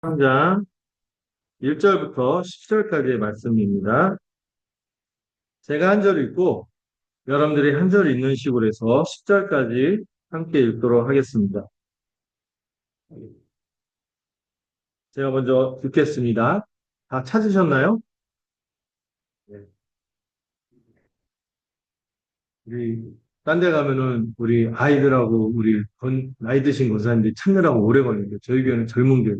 3장 1절부터 10절까지의 말씀입니다. 제가 한 절 읽고 여러분들이 한 절 읽는 식으로 해서 10절까지 함께 읽도록 하겠습니다. 제가 먼저 읽겠습니다. 다 찾으셨나요? 네. 우리 딴 데 가면은 우리 아이들하고 우리 나이 드신 권사님들이 찾느라고 오래 걸리는데 저희 교회는 젊은 교회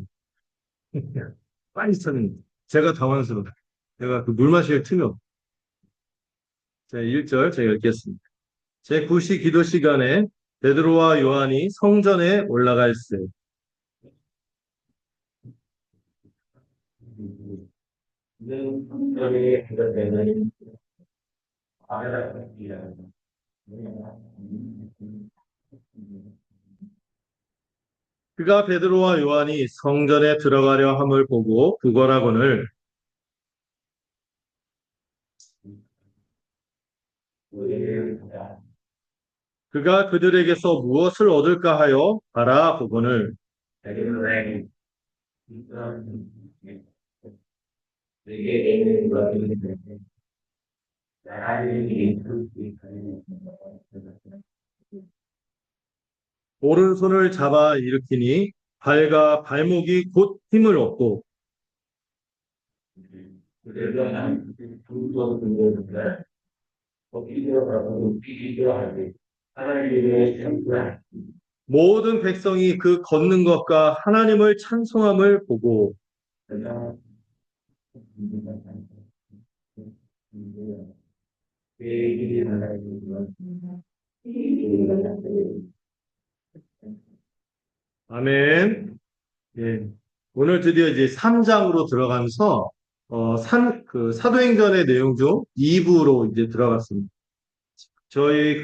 빨리 찾는 제가 당황스러워요. 제가 그 물 마실 틈이 없어요. 자, 1절 제가 읽겠습니다. 제9시 기도 시간에 베드로와 요한이 성전에 올라갈세. 그가 베드로와 요한이 성전에 들어가려 함을 보고 그거라고는 그가 그들에게서 무엇을 얻을까 하여 바라보거늘 오른손을 잡아 일으키니 발과 발목이 곧 힘을 얻고 모든 백성이 그 걷는 것과 하나님을 찬송함을 보고 아멘. 예. 오늘 드디어 이제 3장으로 들어가면서 사도행전의 내용 중 2부로 이제 들어갔습니다. 저희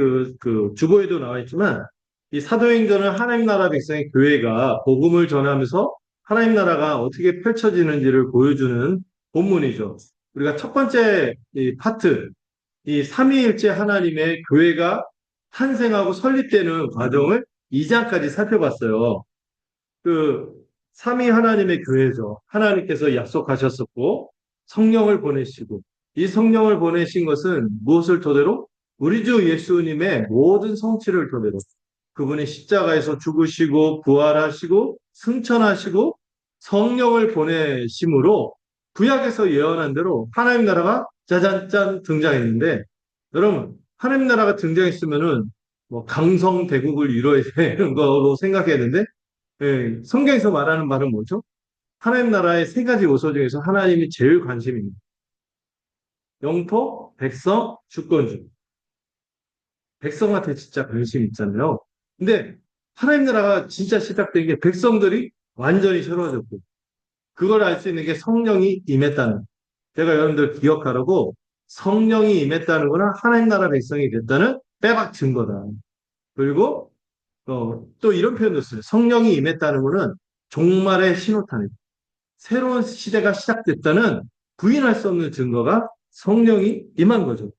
주보에도 나와 있지만 이 사도행전은 하나님 나라 백성의 교회가 복음을 전하면서 하나님 나라가 어떻게 펼쳐지는지를 보여주는 본문이죠. 우리가 첫 번째 이 파트, 이 삼위일체 하나님의 교회가 탄생하고 설립되는 과정을 2장까지 살펴봤어요. 그 삼위 하나님의 교회죠. 하나님께서 약속하셨었고 성령을 보내시고 이 성령을 보내신 것은 무엇을 토대로? 우리 주 예수님의 모든 성취를 토대로 그분이 십자가에서 죽으시고 부활하시고 승천하시고 성령을 보내심으로 구약에서 예언한 대로 하나님 나라가 짜잔짠 등장했는데 여러분 하나님 나라가 등장했으면은 뭐 강성대국을 이뤄야 되는 거로 생각했는데 예, 성경에서 말하는 말은 뭐죠? 하나님 나라의 세 가지 요소 중에서 하나님이 제일 관심입니다. 영토, 백성, 주권주. 백성한테 진짜 관심 있잖아요. 근데 하나님 나라가 진짜 시작된 게 백성들이 완전히 새로워졌고 그걸 알 수 있는 게 성령이 임했다는. 제가 여러분들 기억하라고 성령이 임했다는 거는 하나님 나라 백성이 됐다는 빼박 증거다. 그리고 또 이런 표현도 써요. 성령이 임했다는 거는 종말의 신호탄이다. 새로운 시대가 시작됐다는 부인할 수 없는 증거가 성령이 임한 거죠.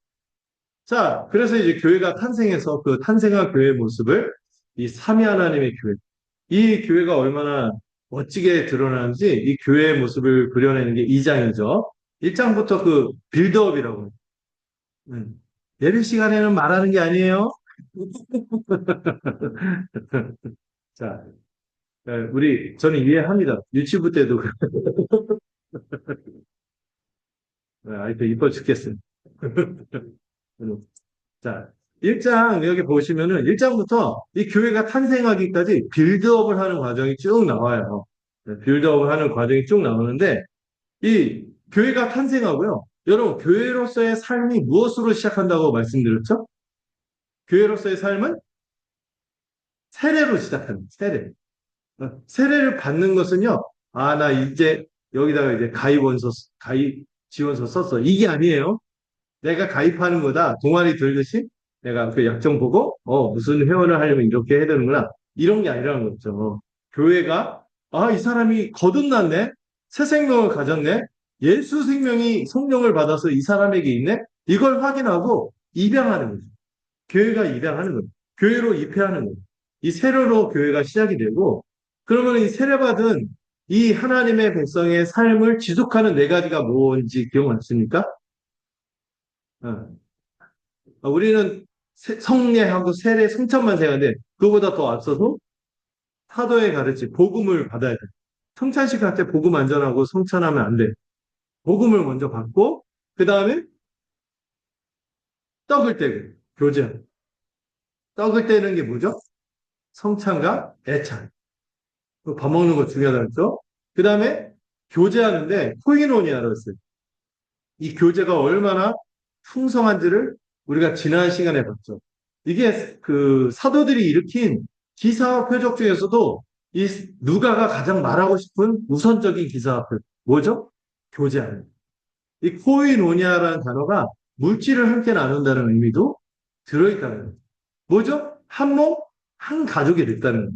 자, 그래서 이제 교회가 탄생해서 그 탄생한 교회의 모습을 이 삼위 하나님의 교회, 이 교회가 얼마나 멋지게 드러나는지 이 교회의 모습을 그려내는 게 2장이죠. 1장부터 그 빌드업이라고 해요. 예배 시간에는 말하는 게 아니에요. 자, 저는 이해합니다. 유치부 때도 아이들 이뻐 죽겠어요. 자, 1장 여기 보시면은 1장부터 이 교회가 탄생하기까지 빌드업을 하는 과정이 쭉 나와요. 네, 빌드업을 하는 과정이 쭉 나오는데 이 교회가 탄생하고요. 여러분, 교회로서의 삶이 무엇으로 시작한다고 말씀드렸죠? 교회로서의 삶은 세례로 시작합니다. 세례. 세례를 받는 것은요. 아, 나 이제 여기다가 이제 가입 지원서 썼어. 이게 아니에요. 내가 가입하는 거다. 동아리 들듯이 내가 그 약정 보고, 무슨 회원을 하려면 이렇게 해야 되는구나. 이런 게 아니라는 거죠. 교회가, 아, 이 사람이 거듭났네? 새 생명을 가졌네? 예수 생명이 성령을 받아서 이 사람에게 있네? 이걸 확인하고 입양하는 거죠. 교회가 입양하는 거죠. 교회로 입회하는 거죠. 이 세례로 교회가 시작이 되고, 그러면 이 세례받은 이 하나님의 백성의 삶을 지속하는 네 가지가 뭔지 기억나십니까? 어. 우리는 성례하고 세례, 성찬만 생각하는데 그거보다 더 앞서서 사도의 가르침, 복음을 받아야 돼. 성찬식 할 때 복음 안 전하고 성찬하면 안 돼. 복음을 먼저 받고 그 다음에 떡을 떼고 교제. 떡을 떼는 게 뭐죠? 성찬과 애찬. 밥 먹는 거 중요하다 그랬죠? 그 다음에 교제하는데 코이노니아라고 했어요. 이 교제가 얼마나 풍성한지를 우리가 지난 시간에 봤죠. 이게 그 사도들이 일으킨 기사와 표적 중에서도 이 누가가 가장 말하고 싶은 우선적인 기사와 표적. 뭐죠? 교제하는. 이 코이노니아라는 단어가 물질을 함께 나눈다는 의미도 들어있다는 거예요. 뭐죠? 한 몸, 한 가족이 됐다는 거예요.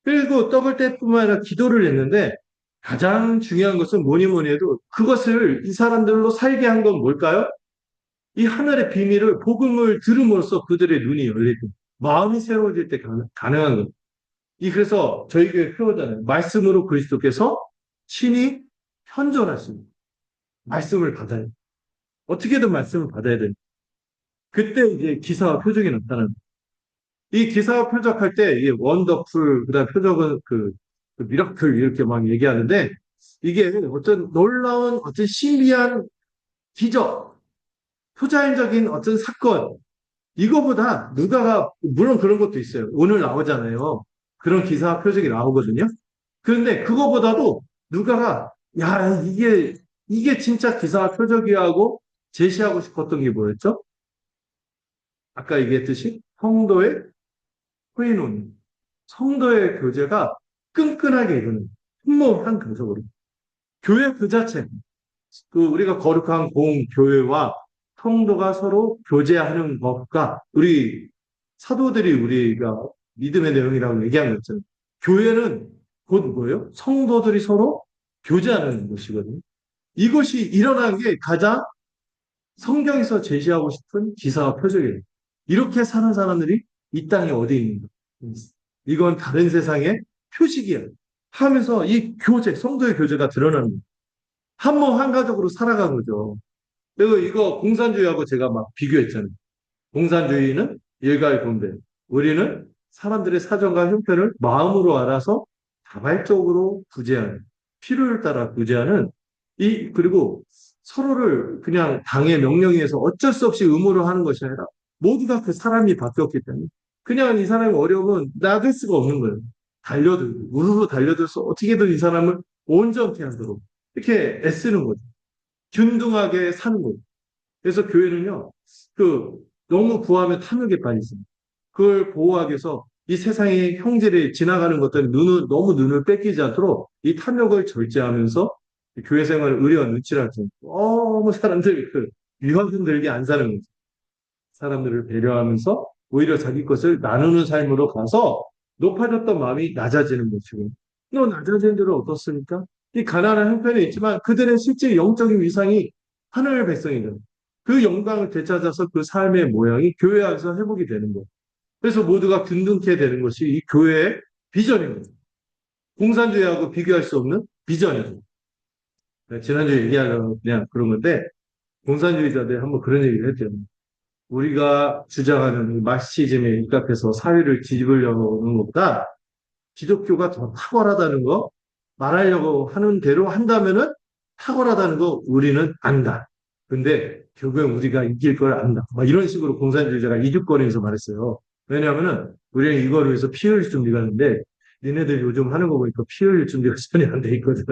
그리고 떡을 때뿐만 아니라 기도를 했는데 가장 중요한 것은 뭐니 뭐니 해도 그것을 이 사람들로 살게 한 건 뭘까요? 이 하늘의 비밀을 복음을 들음으로써 그들의 눈이 열리고 마음이 새로워질 때 가능한 겁니다. 그래서 저희 교회 표어잖아요. 말씀으로 그리스도께서 친히 현존하십니다. 말씀을 받아야 돼요. 어떻게든 말씀을 받아야 돼요. 그때 이제 기사와 표적이 나타나는 이 기사와 표적할 때, 이 원더풀, 그 다음 표적은 그 미라클 이렇게 막 얘기하는데, 이게 어떤 놀라운, 어떤 신비한 기적, 초자연적인 어떤 사건, 이거보다 누가가, 물론 그런 것도 있어요. 오늘 나오잖아요. 그런 기사와 표적이 나오거든요. 그런데 그거보다도 누가가, 야, 이게 진짜 기사와 표적이야 하고 제시하고 싶었던 게 뭐였죠? 아까 얘기했듯이 성도의 코인원, 성도의 교제가 끈끈하게 이루는 흠모한 가족으로. 교회 그 자체, 우리가 거룩한 공교회와 성도가 서로 교제하는 법과 우리 사도들이 우리가 믿음의 내용이라고 얘기한 거 있잖아요. 교회는 곧 뭐예요? 성도들이 서로 교제하는 것이거든요. 이것이 일어난 게 가장 성경에서 제시하고 싶은 기사와 표적이에요. 이렇게 사는 사람들이 이 땅에 어디 있는가? 이건 다른 세상의 표식이야. 하면서 이 교제, 성도의 교제가 드러나는 거예요. 한 몸 한 가족으로 살아간 거죠. 그리고 이거 공산주의하고 제가 막 비교했잖아요. 공산주의는 일가의 분배. 우리는 사람들의 사정과 형편을 마음으로 알아서 자발적으로 구제하는, 필요를 따라 구제하는 그리고 서로를 그냥 당의 명령에 의해서 어쩔 수 없이 의무로 하는 것이 아니라 모두가 그 사람이 바뀌었기 때문에 그냥 이 사람이 어려우면 놔둘 수가 없는 거예요. 달려들고, 우르르 달려들어서 어떻게든 이 사람을 온전케 하도록 이렇게 애쓰는 거죠. 균등하게 사는 거죠. 그래서 교회는요, 그, 너무 구하면 탐욕에 빠지습니다. 그걸 보호하기 위해서 이 세상의 형질이 지나가는 것들 너무 눈을 뺏기지 않도록 이 탐욕을 절제하면서 교회 생활을 의리와 눈치를 할때 너무 사람들 위험 들게 안 사는 거죠. 사람들을 배려하면서 오히려 자기 것을 나누는 삶으로 가서 높아졌던 마음이 낮아지는 것이고 또 낮아진 들은 어떻습니까? 이 가난한 형편에 있지만 그들의 실제 영적인 위상이 하늘 백성이다. 그 영광을 되찾아서 그 삶의 모양이 교회 안에서 회복이 되는 거예요. 그래서 모두가 균등케 되는 것이 이 교회의 비전입니다. 공산주의하고 비교할 수 없는 비전이죠. 지난주에 얘기하려고 그냥 그런 건데 공산주의자들이 한번 그런 얘기를 했죠. 우리가 주장하는 마르시즘에 입각해서 사회를 뒤집으려고 하는 것보다 기독교가 더 탁월하다는 거 말하려고 하는 대로 한다면은 탁월하다는 거 우리는 안다. 근데 결국엔 우리가 이길 걸 안다. 막 이런 식으로 공산주의자가 이죽거리면서 말했어요. 왜냐하면은 우리는 이걸 위해서 피 흘릴 준비가 하는데 니네들 요즘 하는 거 보니까 피 흘릴 준비가 전혀 안 돼 있거든.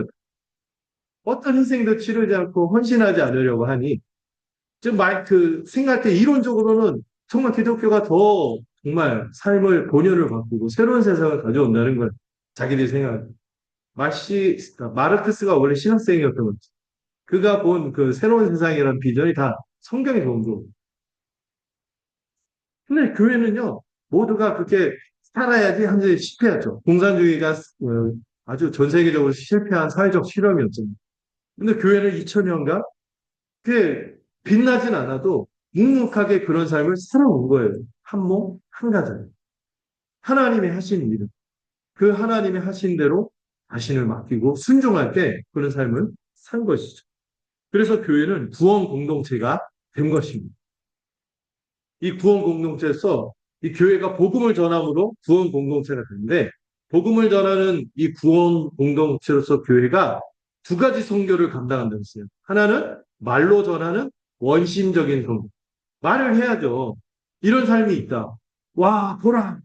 어떤 희생도 치르지 않고 헌신하지 않으려고 하니 생각할 때 이론적으로는 정말 기독교가 더 정말 삶을 본연을 바꾸고 새로운 세상을 가져온다는 걸 자기들이 생각합니다. 마르크스가 원래 신학생이었던 거지. 그가 본 그 새로운 세상이라는 비전이 다 성경에 본 거고. 근데 교회는요, 모두가 그렇게 살아야지 한지 실패하죠. 공산주의가 아주 전 세계적으로 실패한 사회적 실험이었잖아요. 근데 교회는 2000년간 그 빛나진 않아도 묵묵하게 그런 삶을 살아온 거예요. 한 몸, 한 가정. 하나님이 하신 일은 그 하나님이 하신 대로 자신을 맡기고 순종할 때 그런 삶을 산 것이죠. 그래서 교회는 구원 공동체가 된 것입니다. 이 구원 공동체에서 이 교회가 복음을 전함으로 구원 공동체가 되는데 복음을 전하는 이 구원 공동체로서 교회가 두 가지 선교를 감당한다고 했어요. 하나는 말로 전하는 원심적인 선교. 말을 해야죠. 이런 삶이 있다. 와, 보라.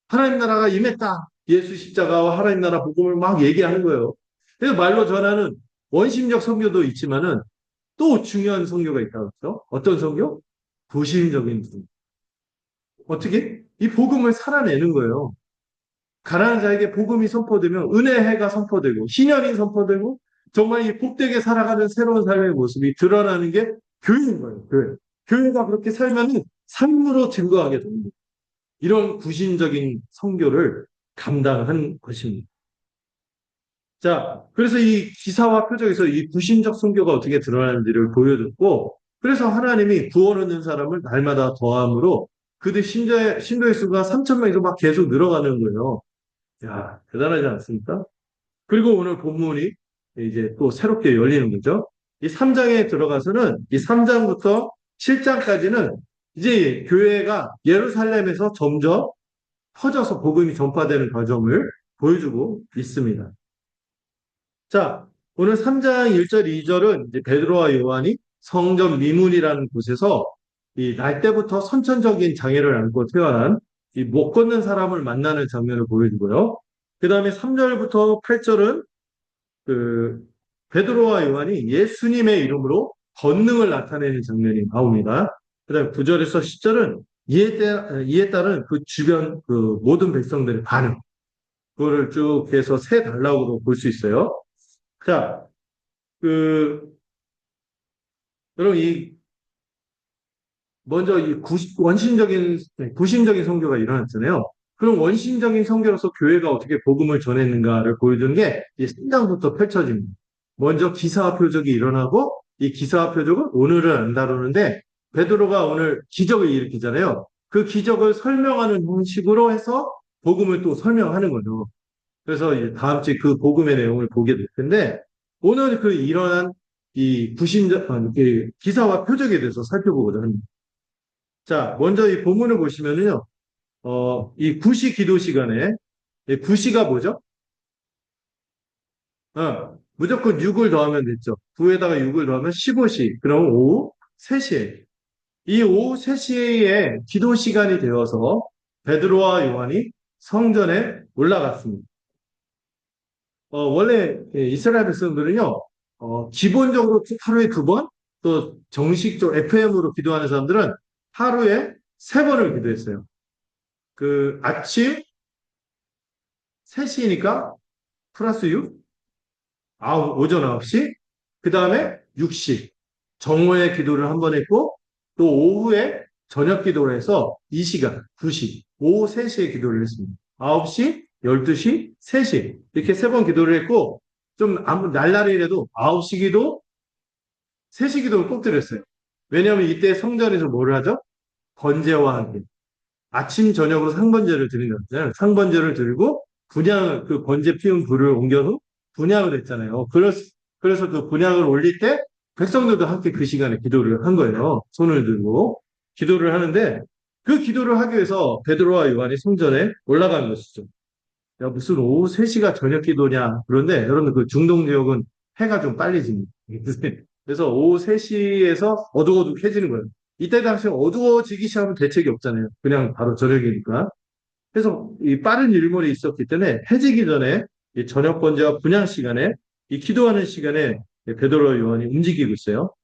하나님 나라가 임했다. 예수 십자가와 하나님 나라 복음을 막 얘기하는 거예요. 그래서 말로 전하는 원심적 선교도 있지만은 또 중요한 선교가 있다고 했죠. 어떤 선교? 도심적인 선교. 어떻게? 이 복음을 살아내는 거예요. 가난한 자에게 복음이 선포되면 은혜의 해가 선포되고 희년이 선포되고 정말 이 복되게 살아가는 새로운 삶의 모습이 드러나는 게 교회인 거예요. 교회. 교회가 그렇게 살면 삶으로 증거하게 됩니다. 이런 구신적인 선교를 감당한 것입니다. 자, 그래서 이 기사와 표적에서 이 구신적 선교가 어떻게 드러나는지를 보여줬고, 그래서 하나님이 구원 얻는 사람을 날마다 더함으로 그들 신도의 수가 3천 명에서 막 계속 늘어가는 거예요. 야, 대단하지 않습니까? 그리고 오늘 본문이 이제 또 새롭게 열리는 거죠. 이 3장에 들어가서는 이 3장부터 7장까지는 이제 교회가 예루살렘에서 점점 퍼져서 복음이 전파되는 과정을 보여주고 있습니다. 자, 오늘 3장 1절, 2절은 이제 베드로와 요한이 성전 미문이라는 곳에서 이 날 때부터 선천적인 장애를 안고 태어난 이 못 걷는 사람을 만나는 장면을 보여주고요. 그 다음에 3절부터 8절은 그 베드로와 요한이 예수님의 이름으로 권능을 나타내는 장면이 나옵니다. 그 다음에 9절에서 10절은 이에 따른 그 주변 그 모든 백성들의 반응, 그거를 쭉 해서 세 단락으로 볼 수 있어요. 자, 그, 여러분, 먼저 구심적인 선교가 일어났잖아요. 그럼 원심적인 선교로서 교회가 어떻게 복음을 전했는가를 보여주는 게 이제 3장부터 펼쳐집니다. 먼저 기사와 표적이 일어나고 이 기사와 표적은 오늘은 안 다루는데 베드로가 오늘 기적을 일으키잖아요. 그 기적을 설명하는 형식으로 해서 복음을 또 설명하는 거죠. 그래서 이제 다음 주에 그 복음의 내용을 보게 될 텐데 오늘 그 일어난 이 기사와 표적에 대해서 살펴보고자 합니다. 자, 먼저 이 본문을 보시면은요, 이 구시 기도 시간에, 이 구시가 뭐죠? 무조건 6을 더하면 됐죠. 9에다가 6을 더하면 15시. 그럼 오후 3시에. 이 오후 3시에 기도 시간이 되어서 베드로와 요한이 성전에 올라갔습니다. 원래 이스라엘 백성들은요, 기본적으로 하루에 2번, 또 정식적으로 FM으로 기도하는 사람들은 하루에 3번을 기도했어요. 그 아침 3시니까 플러스 6, 오전 9시, 그 다음에 6시. 정오에 기도를 한 번 했고, 또 오후에 저녁 기도를 해서 2시간, 2시, 오후 3시에 기도를 했습니다. 9시, 12시, 3시. 이렇게 3번 기도를 했고, 좀 날라리라도 9시 기도, 3시 기도를 꼭 드렸어요. 왜냐하면 이때 성전에서 뭘 하죠? 번제와 함께. 아침, 저녁으로 상번제를 드린 거잖아요. 상번제를 드리고, 그 번제 피운 불을 옮겨서 분향을 했잖아요. 그래서 그 분향을 올릴 때 백성들도 함께 그 시간에 기도를 한 거예요. 손을 들고 기도를 하는데 그 기도를 하기 위해서 베드로와 요한이 성전에 올라간 것이죠. 야, 무슨 오후 3시가 저녁 기도냐. 그런데 여러분 그 중동 지역은 해가 좀 빨리 집니다. 그래서 오후 3시에서 어둑어둑해지는 거예요. 이때 당시에 어두워지기 시작하면 대책이 없잖아요. 그냥 바로 저녁이니까. 그래서 이 빠른 일몰이 있었기 때문에 해지기 전에 이 저녁 번제와 분향 시간에 이 기도하는 시간에 베드로 요한이 움직이고 있어요.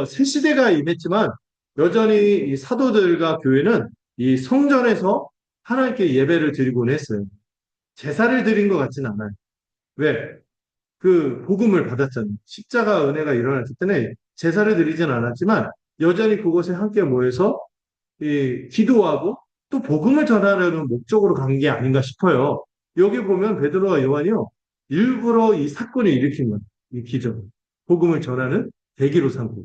새 시대가 임했지만 여전히 이 사도들과 교회는 이 성전에서 하나님께 예배를 드리곤 했어요. 제사를 드린 것 같지는 않아요. 왜? 그 복음을 받았잖아요. 십자가 은혜가 일어났기 때문에 제사를 드리진 않았지만 여전히 그곳에 함께 모여서 이 기도하고 또 복음을 전하려는 목적으로 간 게 아닌가 싶어요. 여기 보면 베드로와 요한이요. 일부러 이 사건을 일으킨 거예요. 이 기적. 복음을 전하는 계기로 삼고.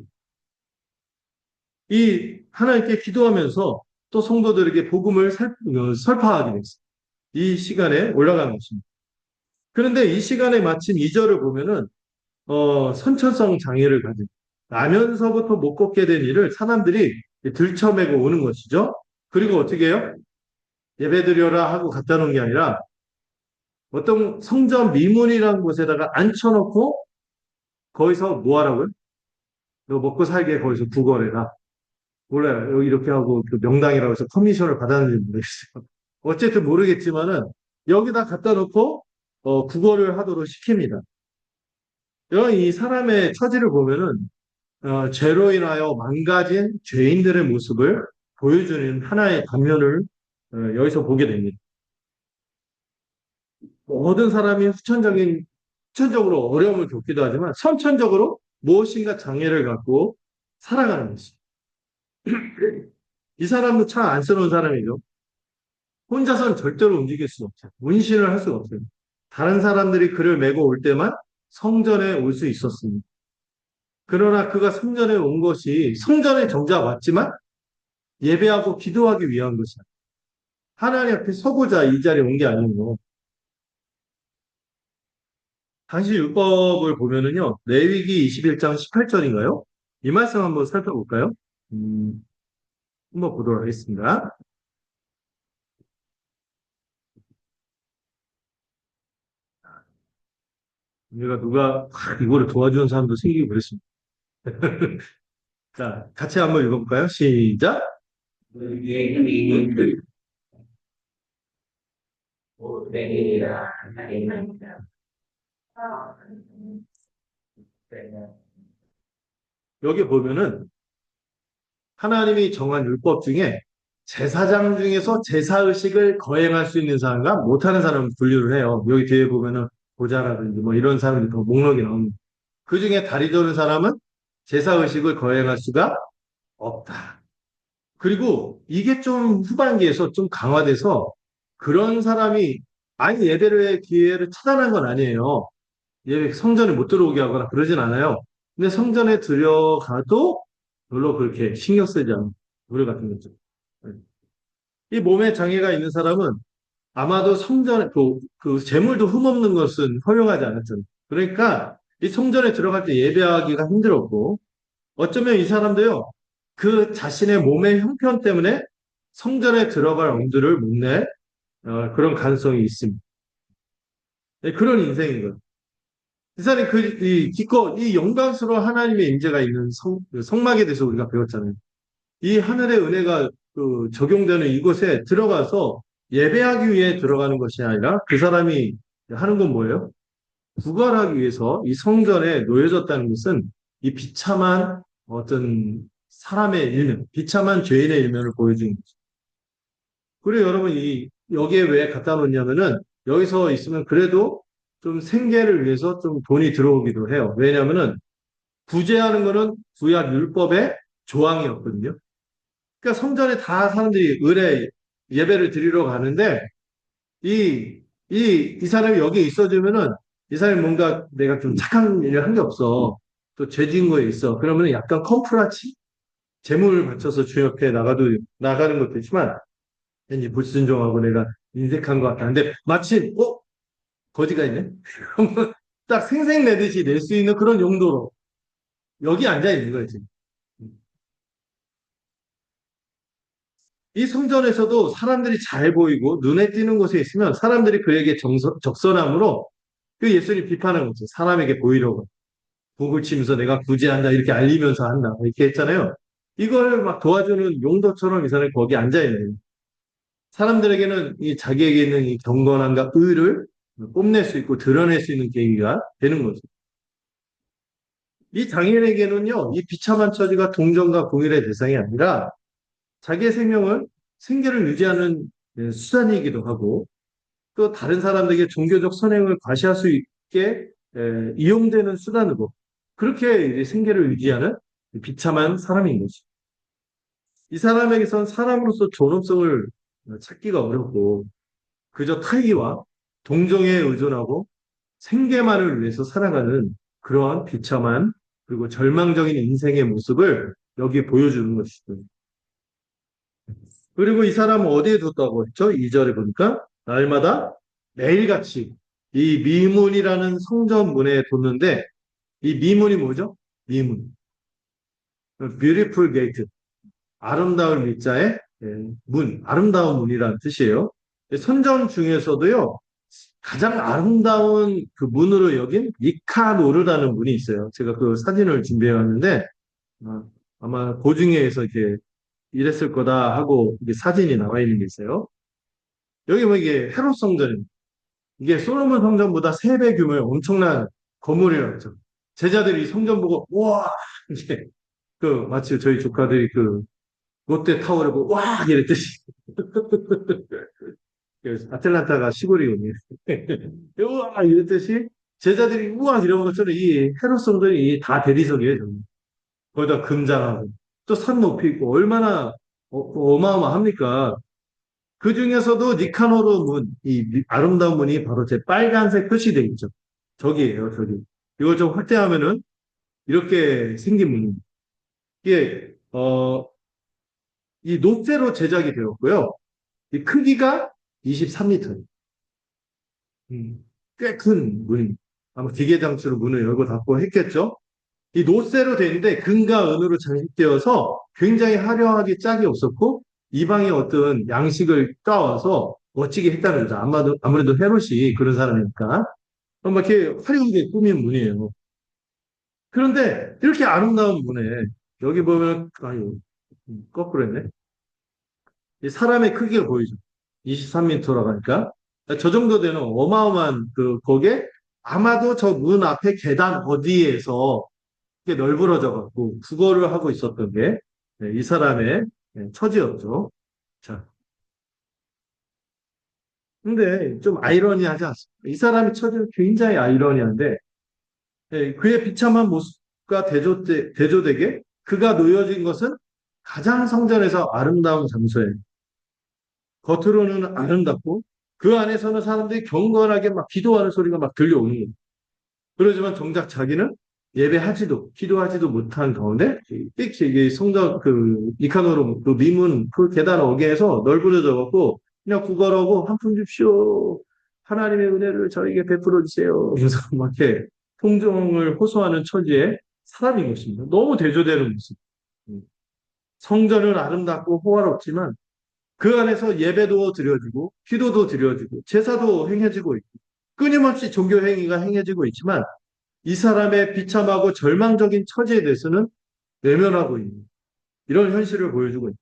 이 하나님께 기도하면서 또 성도들에게 복음을 설파하게 됐어요. 이 시간에 올라간 것입니다. 그런데 이 시간에 마침 2절을 보면은 선천성 장애를 가진 나면서부터 못 걷게 된 이를 사람들이 들쳐매고 오는 것이죠. 그리고 어떻게 해요? 예배드려라 하고 갖다 놓은 게 아니라 어떤 성전 미문이라는 곳에다가 앉혀놓고 거기서 뭐 하라고요? 너 먹고 살게 거기서 구걸해라. 몰라요. 여기 이렇게 하고 그 명당이라고 해서 커미션을 받았는지 모르겠어요. 어쨌든 모르겠지만은 여기다 갖다 놓고 구걸을 하도록 시킵니다. 이런 이 사람의 처지를 보면은 죄로 인하여 망가진 죄인들의 모습을 보여주는 하나의 단면을 여기서 보게 됩니다. 모든 사람이 후천적으로 어려움을 겪기도 하지만 선천적으로 무엇인가 장애를 갖고 살아가는 것입니다. 이 사람도 참 안쓰러운 사람이죠. 혼자서는 절대로 움직일 수가 없어요. 문신을 할 수가 없어요. 다른 사람들이 그를 메고 올 때만 성전에 올 수 있었습니다. 그러나 그가 성전에 온 것이 성전에 정작 왔지만 예배하고 기도하기 위한 것이야. 하나님 앞에 서고자 이 자리에 온 게 아니고 당시 율법을 보면은요, 레위기 21장 18절인가요? 이 말씀 한번 살펴볼까요? 음, 한번 보도록 하겠습니다. 우리가 누가 이거를 도와주는 사람도 생기고 그랬습니다. 자, 같이 한번 읽어볼까요? 시작. 여기 보면은 하나님이 정한 율법 중에 제사장 중에서 제사의식을 거행할 수 있는 사람과 못하는 사람을 분류를 해요. 여기 뒤에 보면은 보자라든지 뭐 이런 사람들이 더 목록이 나옵니다. 그 중에 다리 저는 사람은 제사의식을 거행할 수가 없다. 그리고 이게 좀 후반기에서 좀 강화돼서 그런 사람이 아예 예배의 기회를 차단한 건 아니에요. 예배 성전에 못 들어오게 하거나 그러진 않아요. 근데 성전에 들어가도 별로 그렇게 신경 쓰지 않는 우리 같은 거죠. 이 몸에 장애가 있는 사람은 아마도 성전에 그 재물도 흠없는 것은 허용하지 않았잖아요. 그러니까 이 성전에 들어갈 때 예배하기가 힘들었고 어쩌면 이 사람도요 그 자신의 몸의 형편 때문에 성전에 들어갈 엄두를 못 낼 그런 가능성이 있습니다. 네, 그런 인생인 거예요. 이 사람이 기껏 이 영광스러운 하나님의 임재가 있는 그 성막에 대해서 우리가 배웠잖아요. 이 하늘의 은혜가 그 적용되는 이곳에 들어가서 예배하기 위해 들어가는 것이 아니라 그 사람이 하는 건 뭐예요? 구걸하기 위해서 이 성전에 놓여졌다는 것은 이 비참한 어떤 사람의 일면, 비참한 죄인의 일면을 보여주는 거죠. 그리고 여러분 여기에 왜 갖다 놓냐면은 여기서 있으면 그래도 좀 생계를 위해서 좀 돈이 들어오기도 해요. 왜냐면은 구제하는 거는 구약 율법의 조항이었거든요. 그러니까 성전에 다 사람들이 의뢰 예배를 드리러 가는데 이 사람이 여기에 있어주면은 이 사람이 뭔가 내가 좀 착한 일을 한 게 없어. 또 죄진 거에 있어. 그러면 약간 컴프라치? 재물을 바쳐서 주 옆에 나가는 것도 있지만 왠지 불순종하고 내가 인색한 것 같아. 근데 마침, 거지가 있네? 딱 생색내듯이 낼 수 있는 그런 용도로 여기 앉아 있는 거지. 이 성전에서도 사람들이 잘 보이고 눈에 띄는 곳에 있으면 사람들이 그에게 적선함으로 그 예수님 비판한 거죠. 사람에게 보이려고. 북을 치면서 내가 구제한다 이렇게 알리면서 한다 이렇게 했잖아요. 이걸 막 도와주는 용도처럼 이 사람이 거기 앉아 있는 사람들에게는 이 자기에게 있는 이 경건함과 의를 뽐낼 수 있고 드러낼 수 있는 계기가 되는 거죠. 이 장인에게는요, 이 비참한 처지가 동정과 공일의 대상이 아니라 자기의 생계를 유지하는 수단이기도 하고 또 다른 사람들에게 종교적 선행을 과시할 수 있게 이용되는 수단으로 그렇게 생계를 유지하는 비참한 사람인 거죠. 이 사람에게선 사람으로서 존엄성을 찾기가 어렵고 그저 타의와 동정에 의존하고 생계만을 위해서 살아가는 그러한 비참한 그리고 절망적인 인생의 모습을 여기에 보여주는 것이죠. 그리고 이 사람은 어디에 뒀다고 했죠? 2절에 보니까 날마다 매일같이 이 미문이라는 성전문에 뒀는데 이 미문이 뭐죠? 미문. Beautiful gate. 아름다울 밑자에 문, 아름다운 문이라는 뜻이에요. 선전 중에서도요, 가장 아름다운 그 문으로 여긴 니카노르라는 문이 있어요. 제가 그 사진을 준비해 왔는데, 아마 고증에서 이렇게 이랬을 거다 하고 이게 사진이 나와 있는 게 있어요. 여기 뭐 이게 헤롯 성전입니다. 이게 솔로몬 성전보다 3배 규모의 엄청난 건물이라고 죠 제자들이 이 성전 보고, 우와! 이게, 마치 저희 조카들이 롯데 타워를 보고, 와! 이랬듯이. 그래서 아틀란타가 시골이거든요. 우와! 이랬듯이 제자들이 우와! 이런 것처럼 이 헤롯 성전이 다 대리석이에요, 저는. 거기다 금장하고. 또 산 높이 있고, 얼마나 어마어마합니까? 그 중에서도 니카노르 문, 아름다운 문이 바로 제 빨간색 표시되어 있죠. 저기예요, 저기. 이걸 좀 확대하면은 이렇게 생긴 문입니다. 이게, 이 노쇠로 제작이 되었고요. 이 크기가 23m예요. 꽤 큰 문입니다. 아마 기계장치로 문을 열고 닫고 했겠죠? 이 노쇠로 되어 있는데 금과 은으로 장식되어서 굉장히 화려하게 짝이 없었고 이 방에 어떤 양식을 따와서 멋지게 했다는 거죠. 아무래도 헤롯이 그런 사람이니까. 막 이렇게 화려하게 꾸민 문이에요. 그런데 이렇게 아름다운 문에 여기 보면 아유 거꾸로 했네. 이 사람의 크기가 보이죠. 23m라고 하니까. 저 정도 되는 어마어마한 거기에 아마도 저 문 앞에 계단 어디에서 이게 널브러져 갖고 국어를 하고 있었던 게 이 사람의 처지였죠. 자, 근데 좀 아이러니하지 않습니까? 이 사람의 처지는 굉장히 아이러니한데 그의 비참한 모습과 대조되게 그가 놓여진 것은 가장 성전에서 아름다운 장소에 겉으로는 아름답고 그 안에서는 사람들이 경건하게 막 기도하는 소리가 막 들려오는 거예요. 그러지만 정작 자기는 예배하지도 기도하지도 못한 가운데 삑히 이게 성전 니카노르 미문 그 계단 어귀에서 널브러져 갖고 그냥 구걸하고 한 푼 줍시오. 하나님의 은혜를 저에게 베풀어 주세요. 그래서 막 이렇게 통정을 호소하는 처지의 사람인 것입니다. 너무 대조되는 모습. 음. 성전은 아름답고 호화롭지만 그 안에서 예배도 드려지고 기도도 드려지고 제사도 행해지고 있고 끊임없이 종교 행위가 행해지고 있지만 이 사람의 비참하고 절망적인 처지에 대해서는 외면하고 있는 이런 현실을 보여주고 있는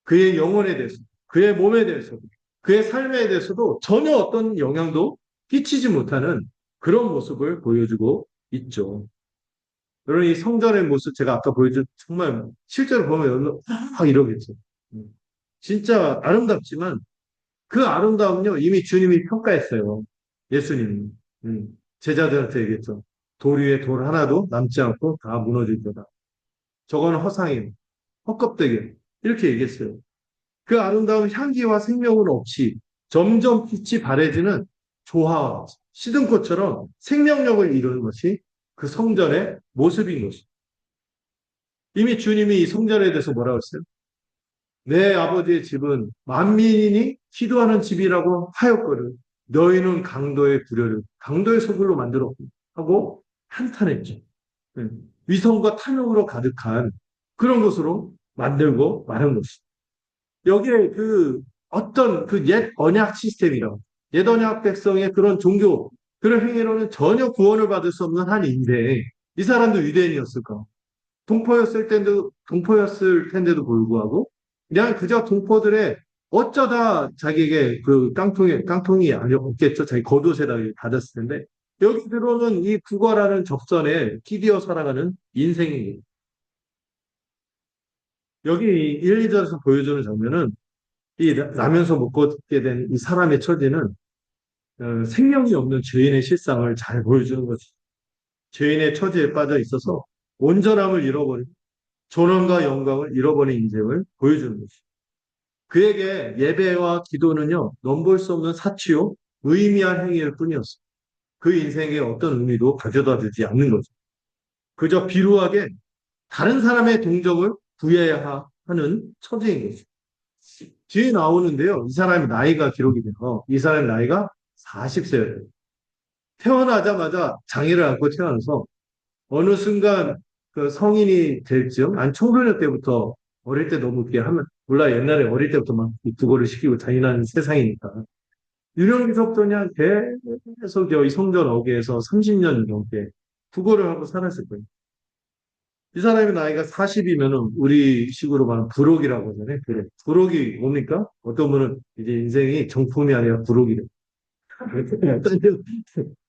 그의 영혼에 대해서 그의 몸에 대해서도 그의 삶에 대해서도 전혀 어떤 영향도 끼치지 못하는 그런 모습을 보여주고 있죠. 여러분 이 성전의 모습 제가 아까 보여준 정말 실제로 보면 여러분 막 이러겠죠. 음. 진짜 아름답지만 그 아름다움요 이미 주님이 평가했어요. 예수님이 제자들한테 얘기했죠. 돌 위에 돌 하나도 남지 않고 다 무너질 거다. 저거는 허상이에요. 헛껍데기 이렇게 얘기했어요. 그 아름다운 향기와 생명은 없이 점점 빛이 바래지는 조화, 시든 꽃처럼 생명력을 이루는 것이 그 성전의 모습인 것이죠. 이미 주님이 이 성전에 대해서 뭐라고 했어요? 내 아버지의 집은 만민이 기도하는 집이라고 하였거든. 너희는 강도의 구려를 강도의 소굴로 만들었고 하고 한탄했죠. 위선과 탐욕으로 가득한 그런 것으로 만들고 말한 것이죠. 여기에 어떤 옛 언약 시스템이라고 옛 언약 백성의 그런 종교 그런 행위로는 전혀 구원을 받을 수 없는 한 인생 이 사람도 유대인이었을까? 동포였을 텐데도 불구하고 그냥 그저 동포들의 어쩌다 자기에게 깡통이 아니 없겠죠. 자기 겉옷에다 받았을 텐데 여기 들어오는 이 국어라는 적선에 기디어 살아가는 인생이에요. 여기 1, 2절에서 보여주는 장면은 이 라면서 먹고 게 된 이 사람의 처지는 생명이 없는 죄인의 실상을 잘 보여주는 거지. 죄인의 처지에 빠져 있어서 온전함을 잃어버린 존엄과 영광을 잃어버린 인생을 보여주는 것이. 그에게 예배와 기도는요, 넘볼 수 없는 사치요, 무의미한 행위일 뿐이었어. 그 인생에 어떤 의미도 가져다 주지 않는 거죠. 그저 비루하게 다른 사람의 동정을 구해야 하는 처지인 거죠. 뒤에 나오는데요, 이 사람의 나이가 기록이 돼요. 이 사람의 나이가 40세예요. 태어나자마자 장애를 안고 태어나서 어느 순간 그 성인이 될 즈음, 한 청소년 때부터 어릴 때 너무 이렇게 하면, 몰라, 옛날에 어릴 때부터 막 국어를 시키고 잔인한 세상이니까. 유령기서부터 그냥 계속 이 성전 어귀에서 30년 넘게 국어를 하고 살았을 거예요. 이 사람의 나이가 40이면은 우리 식으로 말하면 부록이라고 하잖아요. 그래. 부록이 뭡니까? 어떤 분은 이제 인생이 정품이 아니라 부록이래.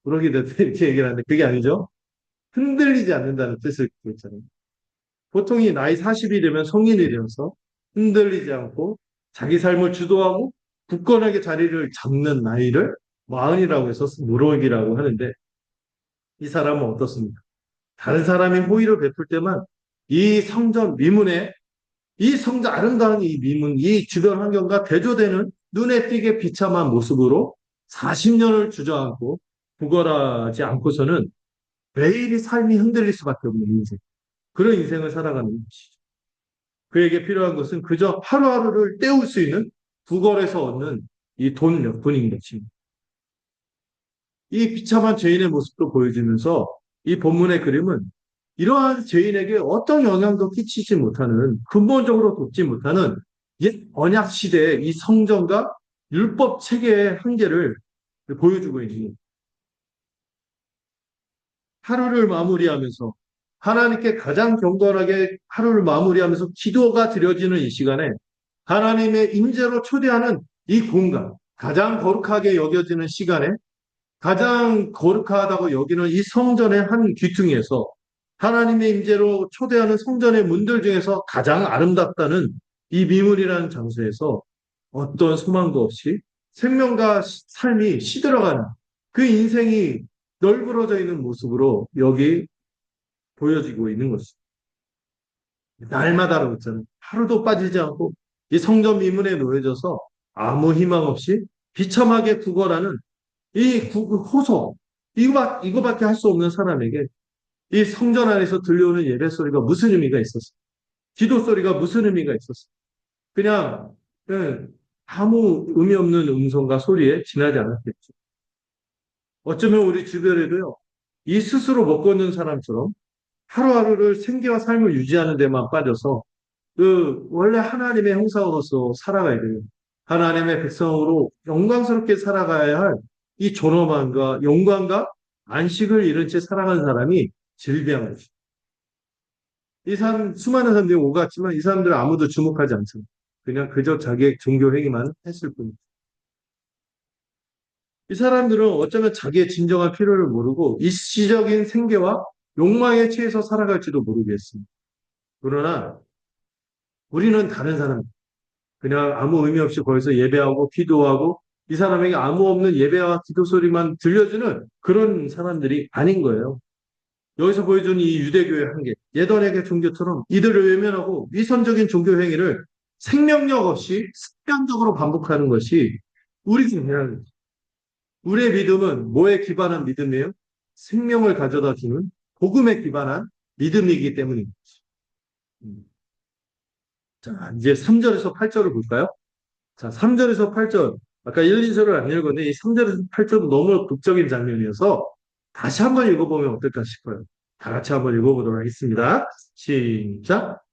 부록이 됐다 이렇게 얘기를 하는데 그게 아니죠. 흔들리지 않는다는 뜻을 갖고 있잖아요. 보통 이 나이 40이 되면 성인이 되어서 흔들리지 않고 자기 삶을 주도하고 굳건하게 자리를 잡는 나이를 마흔이라고 해서 무록이라고 하는데 이 사람은 어떻습니까? 다른 사람이 호의를 베풀 때만 이 성전 미문에 이 성전 아름다운 이 미문, 이 주변 환경과 대조되는 눈에 띄게 비참한 모습으로 40년을 주저앉고 구걸하지 않고서는 매일이 삶이 흔들릴 수밖에 없는 인생. 그런 인생을 살아가는 것이죠. 그에게 필요한 것은 그저 하루하루를 때울 수 있는 구걸에서 얻는 이 돈 몇 푼인 것입니다. 이 비참한 죄인의 모습도 보여주면서 이 본문의 그림은 이러한 죄인에게 어떤 영향도 끼치지 못하는 근본적으로 돕지 못하는 옛 언약 시대의 이 성전과 율법 체계의 한계를 보여주고 있는 하루를 마무리하면서 하나님께 가장 경건하게 하루를 마무리하면서 기도가 드려지는 이 시간에 하나님의 임재로 초대하는 이 공간, 가장 거룩하게 여겨지는 시간에 가장 거룩하다고 여기는 이 성전의 한 귀퉁이에서 하나님의 임재로 초대하는 성전의 문들 중에서 가장 아름답다는 이 미문이라는 장소에서 어떤 소망도 없이 생명과 삶이 시들어가는 그 인생이 널브러져 있는 모습으로 여기 보여지고 있는 것입니다. 날마다로 있잖아요. 하루도 빠지지 않고 이 성전 미문에 놓여져서 아무 희망 없이 비참하게 구걸하는 이 호소, 이거밖에 할 수 없는 사람에게 이 성전 안에서 들려오는 예배 소리가 무슨 의미가 있었어? 기도 소리가 무슨 의미가 있었어? 그냥, 아무 의미 없는 음성과 소리에 지나지 않았겠죠. 어쩌면 우리 주변에도요, 이 스스로 먹고 있는 사람처럼 하루하루를 생계와 삶을 유지하는 데만 빠져서 원래 하나님의 형상으로서 살아가야 돼요. 하나님의 백성으로 영광스럽게 살아가야 할 이 존엄함과 영광과 안식을 잃은 채 살아가는 사람이 질비한 것이죠. 이 사람, 수많은 사람들이 오갔지만 이 사람들은 아무도 주목하지 않습니다. 그냥 그저 자기의 종교 행위만 했을 뿐이죠. 이 사람들은 어쩌면 자기의 진정한 필요를 모르고 일시적인 생계와 욕망에 취해서 살아갈지도 모르겠습니다. 그러나 우리는 다른 사람, 그냥 아무 의미 없이 거기서 예배하고 기도하고 이 사람에게 아무 없는 예배와 기도 소리만 들려주는 그런 사람들이 아닌 거예요. 여기서 보여준 이 유대교의 한계, 예전의 종교처럼 이들을 외면하고 위선적인 종교 행위를 생명력 없이 습관적으로 반복하는 것이 우리가 해야 합니다. 우리의 믿음은 뭐에 기반한 믿음이에요? 생명을 가져다 주는 복음에 기반한 믿음이기 때문입니다. 자, 이제 3절에서 8절을 볼까요? 자, 3절에서 8절. 아까 1, 2절을 안 읽었는데 이 3절에서 8절은 너무 극적인 장면이어서 다시 한번 읽어보면 어떨까 싶어요. 다 같이 한번 읽어보도록 하겠습니다. 시작.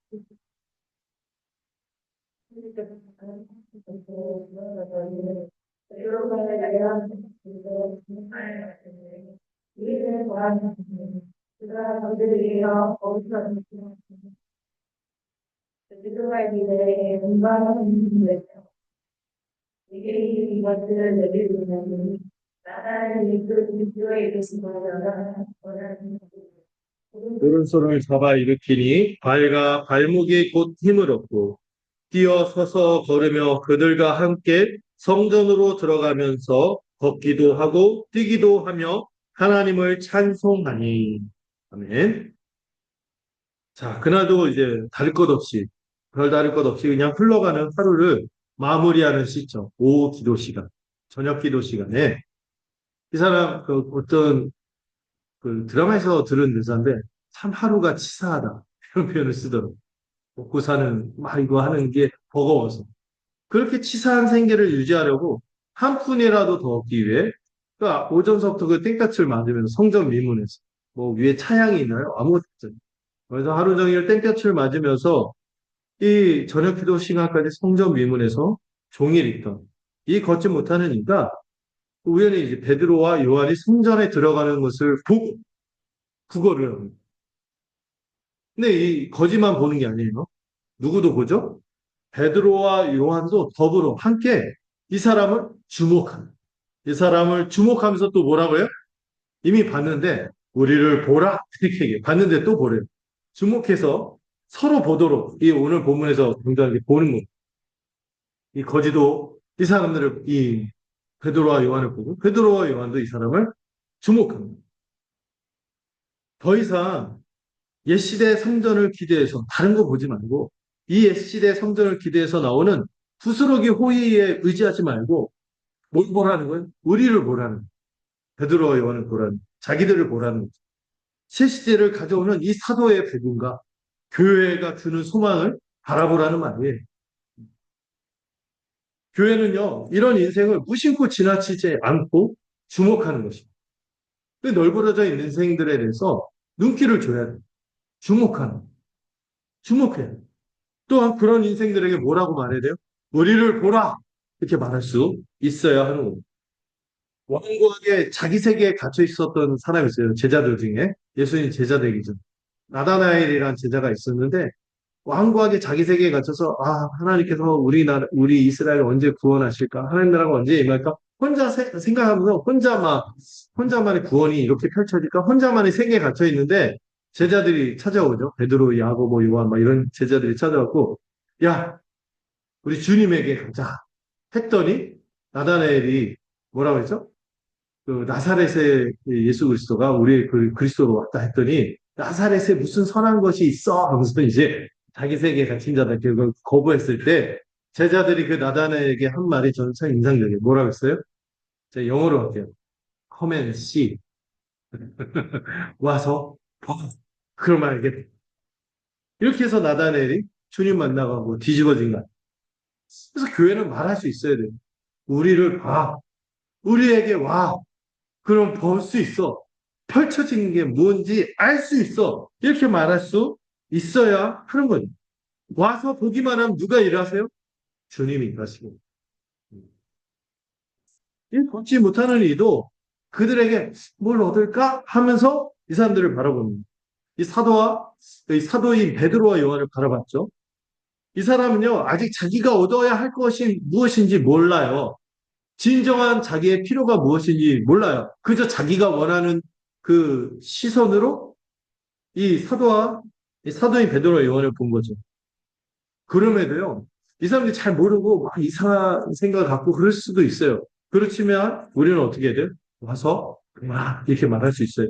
오른손을 잡아 일으키니 발과 발목이 곧 힘을 얻고 뛰어 서서 걸으며 그들과 함께 성전으로 들어가면서 걷기도 하고 뛰기도 하며 하나님을 찬송하니. 아멘. 자, 그날도 이제 다를 것 없이, 별 다를 것 없이 그냥 흘러가는 하루를 마무리하는 시점, 오후 기도 시간, 저녁 기도 시간에 이 사람 그 어떤 그 드라마에서 들은 대사인데 참 하루가 치사하다. 이런 표현을 쓰더라고요. 먹고 사는, 막 이거 하는 게 버거워서. 그렇게 치사한 생계를 유지하려고 한 푼이라도 더 얻기 위해 그러니까 오전서부터 그 땡볕을 맞으면서 성전 미문에서 뭐 위에 차양이 있나요? 아무것도 없잖아요. 그래서 하루 종일 땡볕을 맞으면서 이 저녁 기도 시간까지 성전 미문에서 종일 있던 이 걷지 못하는 이가 우연히 이제 베드로와 요한이 성전에 들어가는 것을 보고 구걸을 합니다. 근데 이 거지만 보는 게 아니에요. 누구도 보죠? 베드로와 요한도 더불어 함께 이 사람을 주목합니다. 이 사람을 주목하면서 또 뭐라고요? 이미 봤는데 우리를 보라 이렇게 얘기해요. 봤는데 또 보래요. 주목해서 서로 보도록 이 오늘 본문에서 굉장히 보는 거. 이 거지도 이 사람들을 이 베드로와 요한을 보고 베드로와 요한도 이 사람을 주목합니다. 더 이상 옛시대 성전을 기대해서 다른 거 보지 말고 이 옛시대 성전을 기대해서 나오는 부스러기 호의에 의지하지 말고 뭘 보라는 거예요? 우리를 보라는 거예요. 베드로와 요한을 보라는 거예요. 자기들을 보라는 거죠. 새 시대를 가져오는 이 사도의 복음과 교회가 주는 소망을 바라보라는 말이에요. 교회는요, 이런 인생을 무심코 지나치지 않고 주목하는 것입니다. 그 널브러져 있는 인생들에 대해서 눈길을 줘야 돼요. 주목하는, 주목해야 돼요. 또한 그런 인생들에게 뭐라고 말해야 돼요? 우리를 보라! 이렇게 말할 수 있어야 하는 겁니다. 완고하게 자기 세계에 갇혀 있었던 사람이 있어요. 제자들 중에. 예수님 제자 되기 전. 나다나엘이라는 제자가 있었는데, 완고하게 자기 세계에 갇혀서, 아, 하나님께서 우리 이스라엘을 언제 구원하실까? 하나님 나라가 언제 임할까? 혼자 생각하면서 혼자만의 구원이 이렇게 펼쳐질까? 혼자만의 세계에 갇혀 있는데, 제자들이 찾아오죠. 베드로, 야고보, 요한, 막 이런 제자들이 찾아왔고, 야, 우리 주님에게 가자. 했더니, 나다나엘이 뭐라고 했죠? 그 나사렛의 예수 그리스도가 우리 그 그리스도로 왔다 했더니 나사렛에 무슨 선한 것이 있어 하면서 이제 자기 세계에 갇힌 자들 그걸 거부했을 때 제자들이 그 나다나엘에게 한 말이 저는 참 인상적이에요. 뭐라고 했어요? 제가 영어로 할게요. Come and see. 와서 봐. 그런 말이게 이렇게 해서 나다나엘이 주님 만나가고 뒤집어진 거야. 그래서 교회는 말할 수 있어야 돼요. 우리를 봐. 우리에게 와. 그럼 볼 수 있어. 펼쳐진 게 뭔지 알 수 있어. 이렇게 말할 수 있어야 하는 거죠. 와서 보기만 하면 누가 일하세요? 주님이 일하시고. 이 보지 못하는 이도 그들에게 뭘 얻을까 하면서 이 사람들을 바라봅니다. 이 사도인 베드로와 요한을 바라봤죠. 이 사람은요, 아직 자기가 얻어야 할 것이 무엇인지 몰라요. 진정한 자기의 필요가 무엇인지 몰라요. 그저 자기가 원하는 그 시선으로 이 사도인 베드로와 요한을 본 거죠. 그럼에도요, 이 사람들이 잘 모르고 막 이상한 생각을 갖고 그럴 수도 있어요. 그렇지만 우리는 어떻게 해야 돼요? 와서 이렇게 말할 수 있어요.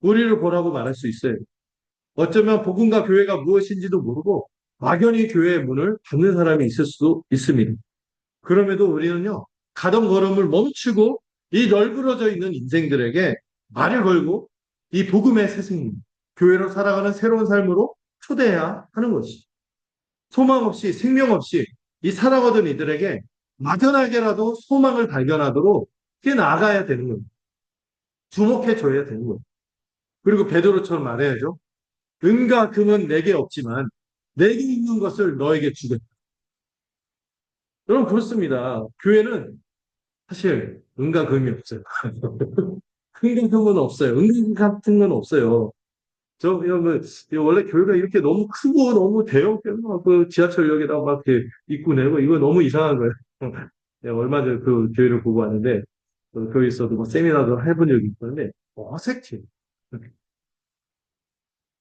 우리를 보라고 말할 수 있어요. 어쩌면 복음과 교회가 무엇인지도 모르고 막연히 교회의 문을 닫는 사람이 있을 수도 있습니다. 그럼에도 우리는요, 가던 걸음을 멈추고 이 널브러져 있는 인생들에게 말을 걸고 이 복음의 스승님, 교회로 살아가는 새로운 삶으로 초대해야 하는 것이죠. 소망 없이, 생명 없이 이 살아가던 이들에게 막연하게라도 소망을 발견하도록 이렇게 나아가야 되는 겁니다. 주목해줘야 되는 거예요. 그리고 베드로처럼 말해야죠. 은과 금은 내게 없지만 내게 있는 것을 너에게 주겠다. 여러분 그렇습니다. 교회는 사실 은과 금이 없어요. 은과 금은 없어요. 은 같은 건 없어요. 이런 거, 원래 교회가 이렇게 너무 크고 너무 대형, 그 지하철역에다가 막 이렇게 입구 내고 이거 너무 이상한 거예요. 얼마 전에 그 교회를 보고 왔는데, 교회에서도 뭐 세미나도 해본 적이 있었는데, 어색해.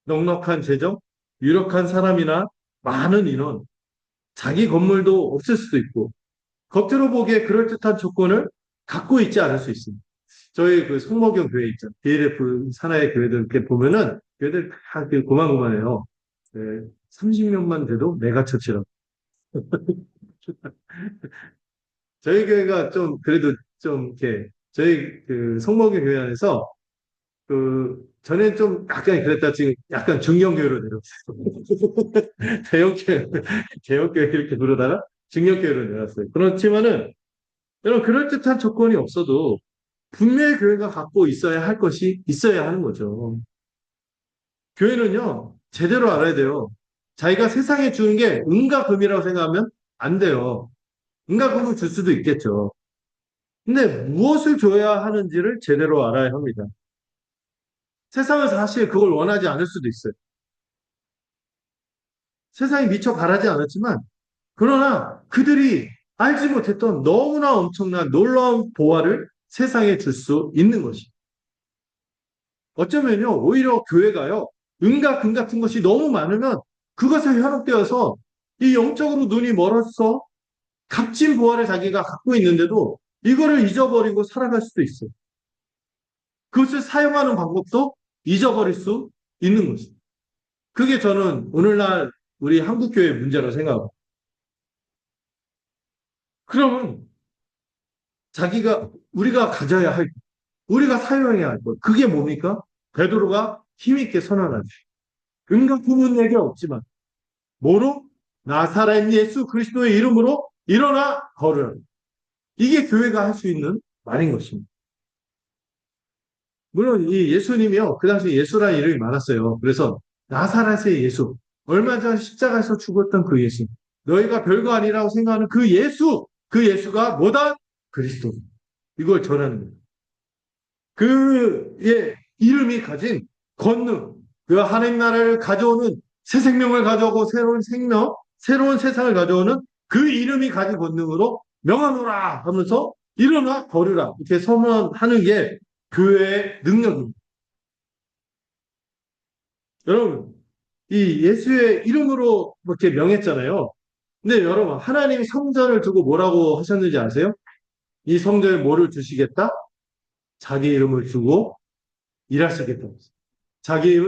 넉넉한 재정, 유력한 사람이나 많은 인원, 자기 건물도 없을 수도 있고, 겉으로 보기에 그럴듯한 조건을 갖고 있지 않을 수 있습니다. 저희 그 성모경 교회 있죠. DLF 산하의 교회들 이렇게 보면은 교회들 다그 고만고만해요. 네, 30명만 돼도 메가처치라고. 저희 교회가 좀 그래도 좀 이렇게 저희 그 성모경 교회 안에서 그 전엔 좀 약간 그랬다 지금 약간 중형교회로 내려왔어요. 대형교회, 대형교회 이렇게 부르다가 중형교회로 내려왔어요. 그렇지만은 여러분 그럴듯한 조건이 없어도 분명히 교회가 갖고 있어야 할 것이 있어야 하는 거죠. 교회는요, 제대로 알아야 돼요. 자기가 세상에 주는 게 은과 금이라고 생각하면 안 돼요. 은과 금을 줄 수도 있겠죠. 근데 무엇을 줘야 하는지를 제대로 알아야 합니다. 세상은 사실 그걸 원하지 않을 수도 있어요. 세상이 미처 바라지 않았지만, 그러나 그들이 알지 못했던 너무나 엄청난 놀라운 보화를 세상에 줄 수 있는 것이. 어쩌면요, 오히려 교회가요, 은과 금 같은 것이 너무 많으면 그것에 현혹되어서 이 영적으로 눈이 멀어서 값진 보화를 자기가 갖고 있는데도 이거를 잊어버리고 살아갈 수도 있어요. 그것을 사용하는 방법도 잊어버릴 수 있는 것이죠. 그게 저는 오늘날 우리 한국교회의 문제라고 생각합니다. 그러면 우리가 가져야 할, 우리가 사용해야 할 것, 그게 뭡니까? 베드로가 힘있게 선언하죠. 은과 금은 내게 없지만, 뭐로? 나사렛 예수 그리스도의 이름으로 일어나 걸으라. 이게 교회가 할 수 있는 말인 것입니다. 물론 이 예수님이요, 그 당시 예수라는 이름이 많았어요. 그래서 나사렛의 예수, 얼마 전 십자가에서 죽었던 그 예수, 너희가 별거 아니라고 생각하는 그 예수가 뭐다? 그리스도. 이걸 전하는 거예요. 그의 이름이 가진 권능, 그 하나님 나라를 가져오는 새 생명을 가져오고 새로운 생명, 새로운 세상을 가져오는 그 이름이 가진 권능으로 명하노라 하면서 일어나 걸으라 이렇게 선언하는 게 교회의 능력입니다. 여러분, 이 예수의 이름으로 이렇게 명했잖아요. 근데 여러분, 하나님이 성전을 두고 뭐라고 하셨는지 아세요? 이 성전에 뭐를 주시겠다? 자기 이름을 주고 일하시겠다.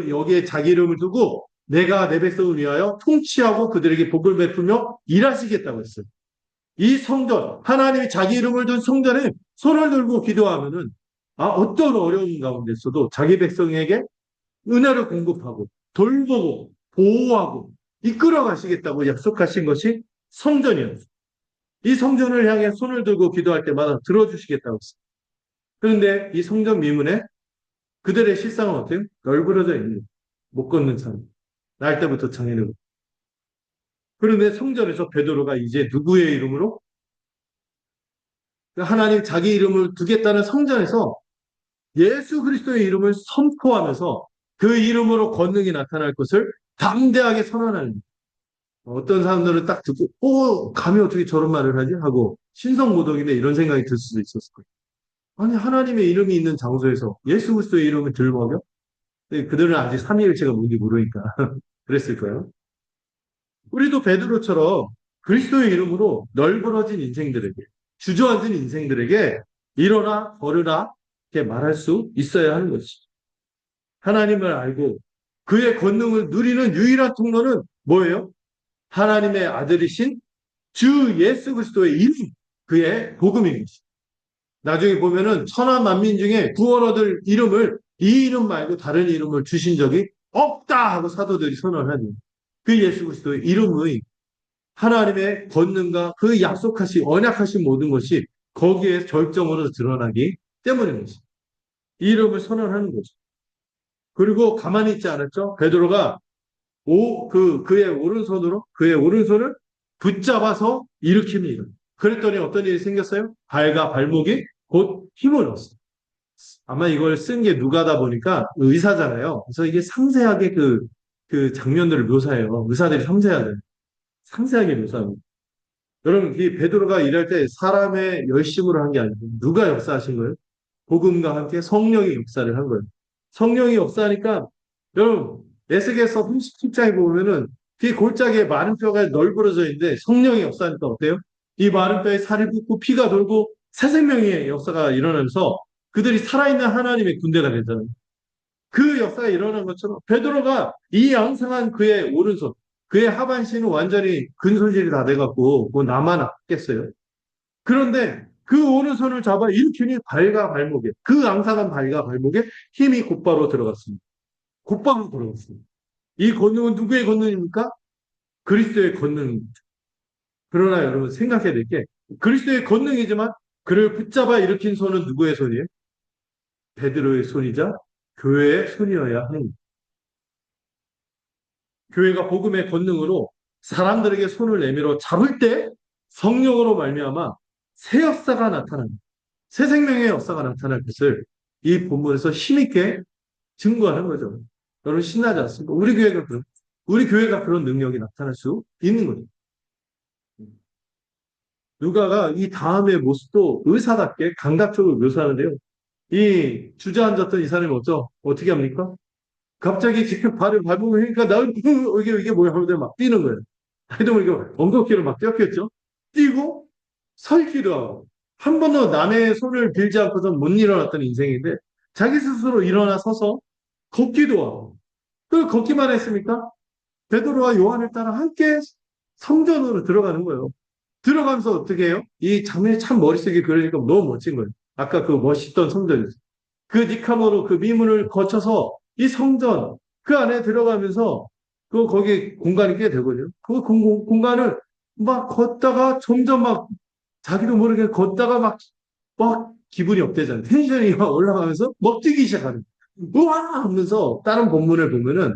여기에 자기 이름을 두고 내가 내 백성을 위하여 통치하고 그들에게 복을 베풀며 일하시겠다고 했어요. 이 성전, 하나님이 자기 이름을 둔 성전에 손을 들고 기도하면은 어떤 어려운 가운데 있어도 자기 백성에게 은혜를 공급하고 돌보고 보호하고 이끌어 가시겠다고 약속하신 것이 성전이었어요. 이 성전을 향해 손을 들고 기도할 때마다 들어주시겠다고 했어요. 그런데 이 성전 미문에 그들의 실상은 어때요? 널브러져 있는 거예요. 못 걷는 사람. 날 때부터 장애는. 그런데 성전에서 베드로가 이제 누구의 이름으로? 하나님 자기 이름을 두겠다는 성전에서 예수 그리스도의 이름을 선포하면서 그 이름으로 권능이 나타날 것을 담대하게 선언하는 거예요. 어떤 사람들은 딱 듣고, 감히 어떻게 저런 말을 하지? 하고, 신성모독인데 이런 생각이 들 수도 있었을 거예요. 아니, 하나님의 이름이 있는 장소에서 예수 그리스도의 이름을 들먹여? 그들은 아직 삼위일체가 뭔지 모르니까 그랬을 거예요. 우리도 베드로처럼 그리스도의 이름으로 널브러진 인생들에게, 주저앉은 인생들에게 일어나 걸으라 이렇게 말할 수 있어야 하는 것이죠. 하나님을 알고 그의 권능을 누리는 유일한 통로는 뭐예요? 하나님의 아들이신 주 예수 그리스도의 이름, 그의 복음입니다. 나중에 보면은 천하 만민 중에 구원 얻을 이름을 이 이름 말고 다른 이름을 주신 적이 없다 하고 사도들이 선언하니 그 예수 그리스도의 이름의 하나님의 권능과 그 약속하신 언약하신 모든 것이 거기에 절정으로 드러나기 때문인 것입니다. 이 이름을 선언하는 거죠. 그리고 가만히 있지 않았죠? 베드로가 그의 오른손을 붙잡아서 일으킵니다. 그랬더니 어떤 일이 생겼어요? 발과 발목이 곧 힘을 얻었어요. 아마 이걸 쓴 게 누가다 보니까 의사잖아요. 그래서 이게 상세하게 그 장면들을 묘사해요. 의사들이 상세하게 묘사합니다. 여러분, 이 베드로가 일할 때 사람의 열심으로 한 게 아니고 누가 역사하신 거예요? 복음과 함께 성령이 역사를 한 거예요. 성령이 역사하니까 여러분 에스겔서 37장에 보면은 그 골짜기에 마른 뼈가 널브러져 있는데 성령이 역사하니까 어때요? 이 마른 뼈에 살이 붙고 피가 돌고 새 생명의 역사가 일어나면서 그들이 살아있는 하나님의 군대가 되잖아요. 그 역사가 일어난 것처럼 베드로가 이 양상한 그의 오른손, 그의 하반신은 완전히 근손실이 다 돼갖고 뭐 나만 아겠어요. 그런데 그 오른손을 잡아 일으키니 발과 발목에 그 앙상한 발과 발목에 힘이 곧바로 들어갔습니다. 곧바로 들어갔습니다. 이 권능은 누구의 권능입니까? 그리스도의 권능입니다. 그러나 여러분 생각해야 될 게 그리스도의 권능이지만 그를 붙잡아 일으킨 손은 누구의 손이에요? 베드로의 손이자 교회의 손이어야 하는 거예요. 교회가 복음의 권능으로 사람들에게 손을 내밀어 잡을 때 성령으로 말미암아 새 역사가 나타납니다. 새 생명의 역사가 나타날 것을 이 본문에서 힘있게 증거하는 거죠. 여러분 신나지 않습니까? 우리 교회가 그런 능력이 나타날 수 있는 거죠. 누가가 이 다음의 모습도 의사답게 감각적으로 묘사하는데요. 이 주저앉았던 이 사람이 어떻게 합니까? 갑자기 지금 발을 밟으면 그러니까 이게 뭐야 하는데 막 뛰는 거예요. 나이도 모르게 엉겁기로 막 뛰었겠죠. 뛰고 설기도 하고 한 번도 남의 손을 빌지 않고선 못 일어났던 인생인데 자기 스스로 일어나 서서 걷기도 하고 그 걷기만 했습니까? 베드로와 요한을 따라 함께 성전으로 들어가는 거예요. 들어가면서 어떻게 해요? 이 장면이 참 머릿속에 그려지니까 너무 멋진 거예요. 아까 그 멋있던 성전이었어요. 그 니카모로 그 미문을 거쳐서 이 성전 그 안에 들어가면서 거기 공간이 꽤 되거든요. 그 공간을 막 걷다가 점점 막 자기도 모르게 걷다가 막 기분이 업되잖아요. 텐션이 막 올라가면서 막 뛰기 시작하는 거예요. 우와 하면서 다른 본문을 보면은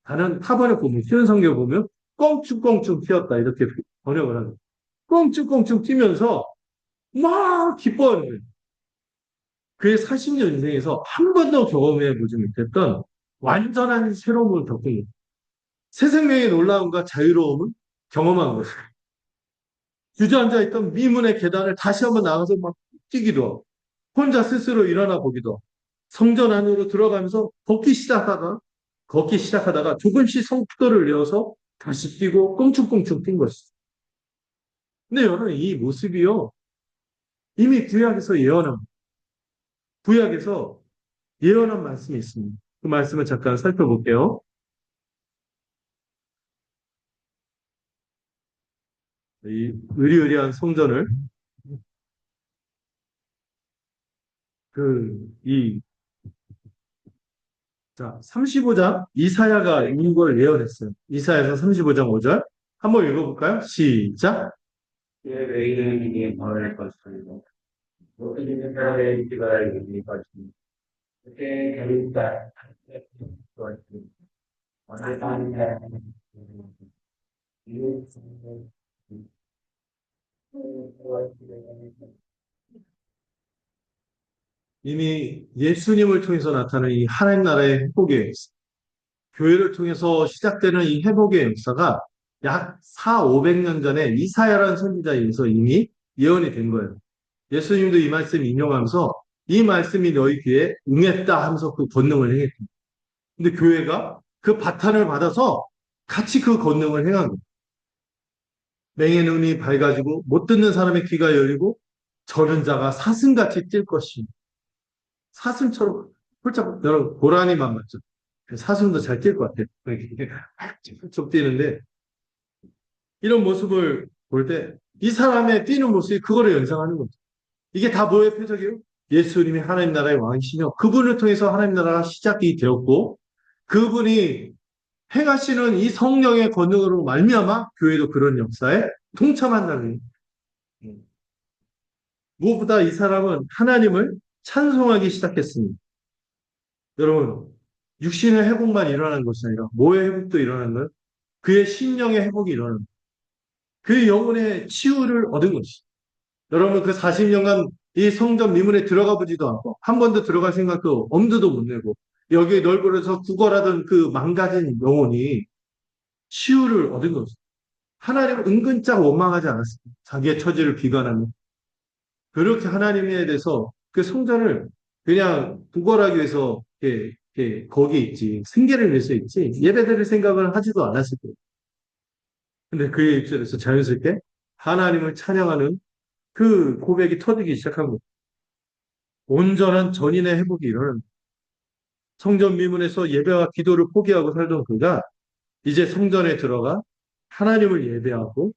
다른 타번의 본문 쉬운 성경 보면 껑충껑충 뛰었다 이렇게 번역을 하는 거예요. 껑충껑충 뛰면서 막 기뻐하는 거예요. 그의 40년 인생에서 한 번도 경험해 보지 못했던 완전한 새로움을 겪은 거예요. 새 생명의 놀라움과 자유로움을 경험한 것이에요. 주저앉아 있던 미문의 계단을 다시 한번 나가서 막 뛰기도 하고 혼자 스스로 일어나 보기도 하고 성전 안으로 들어가면서 걷기 시작하다가 조금씩 속도를 내어서 다시 뛰고 꽁충꽁충 뛴 것이죠. 근데 여러분 이 모습이요 이미 구약에서 예언한 말씀이 있습니다. 그 말씀을 잠깐 살펴볼게요. 이 의리의리한 성전을 이 자, 35장 이사야가 이걸 예언했어요. 이사야서 35장 5절. 한번 읽어볼까요? 시작. 외인은 이게 벌할 것이고 모든 인간의 이기가 이길 것이니 그때 결국다 이미 예수님을 통해서 나타나는 이 하나님 나라의 회복의 역사, 교회를 통해서 시작되는 이 회복의 역사가 약 4, 500년 전에 이사야라는 선지자에 의해서 이미 예언이 된 거예요. 예수님도 이 말씀 인용하면서 이 말씀이 너희 귀에 응했다 하면서 그 권능을 행했습니다. 근데 교회가 그 바탕을 받아서 같이 그 권능을 행한 거예요. 맹의 눈이 밝아지고 못 듣는 사람의 귀가 열리고 저는 자가 사슴같이 뛸 것입니다. 사슴처럼 훌쩍 여러분 고라니만 맞죠? 사슴도 잘 뛸 것 같아요. 훌쩍 뛰는데 이런 모습을 볼 때 이 사람의 뛰는 모습이 그거를 연상하는 거죠. 이게 다 뭐의 표적이에요? 예수님이 하나님 나라의 왕이시며 그분을 통해서 하나님 나라가 시작이 되었고 그분이 행하시는 이 성령의 권능으로 말미암아 교회도 그런 역사에 동참한다는 거예요. 무엇보다 이 사람은 하나님을 찬송하기 시작했습니다. 여러분, 육신의 회복만 일어나는 것이 아니라 뭐의 회복도 일어나는 거예요? 그의 심령의 회복이 일어나는 거예요. 그의 영혼의 치유를 얻은 것이죠. 여러분 그 40년간 이 성전 미문에 들어가 보지도 않고 한 번도 들어갈 생각도 엄두도 못 내고 여기 널브러져 구걸하던 그 망가진 영혼이 치유를 얻은 거죠. 하나님은 은근짝 원망하지 않았습니다. 자기의 처지를 비관하며 그렇게 하나님에 대해서 그 성전을 그냥 구걸하기 위해서 거기 있지 승계를 위해서 있지 예배드릴 생각을 하지도 않았을 거예요. 근데 그의 입술에서 자연스럽게 하나님을 찬양하는 그 고백이 터지기 시작한 거예요. 온전한 전인의 회복이 일어난 성전 미문에서 예배와 기도를 포기하고 살던 그가 이제 성전에 들어가 하나님을 예배하고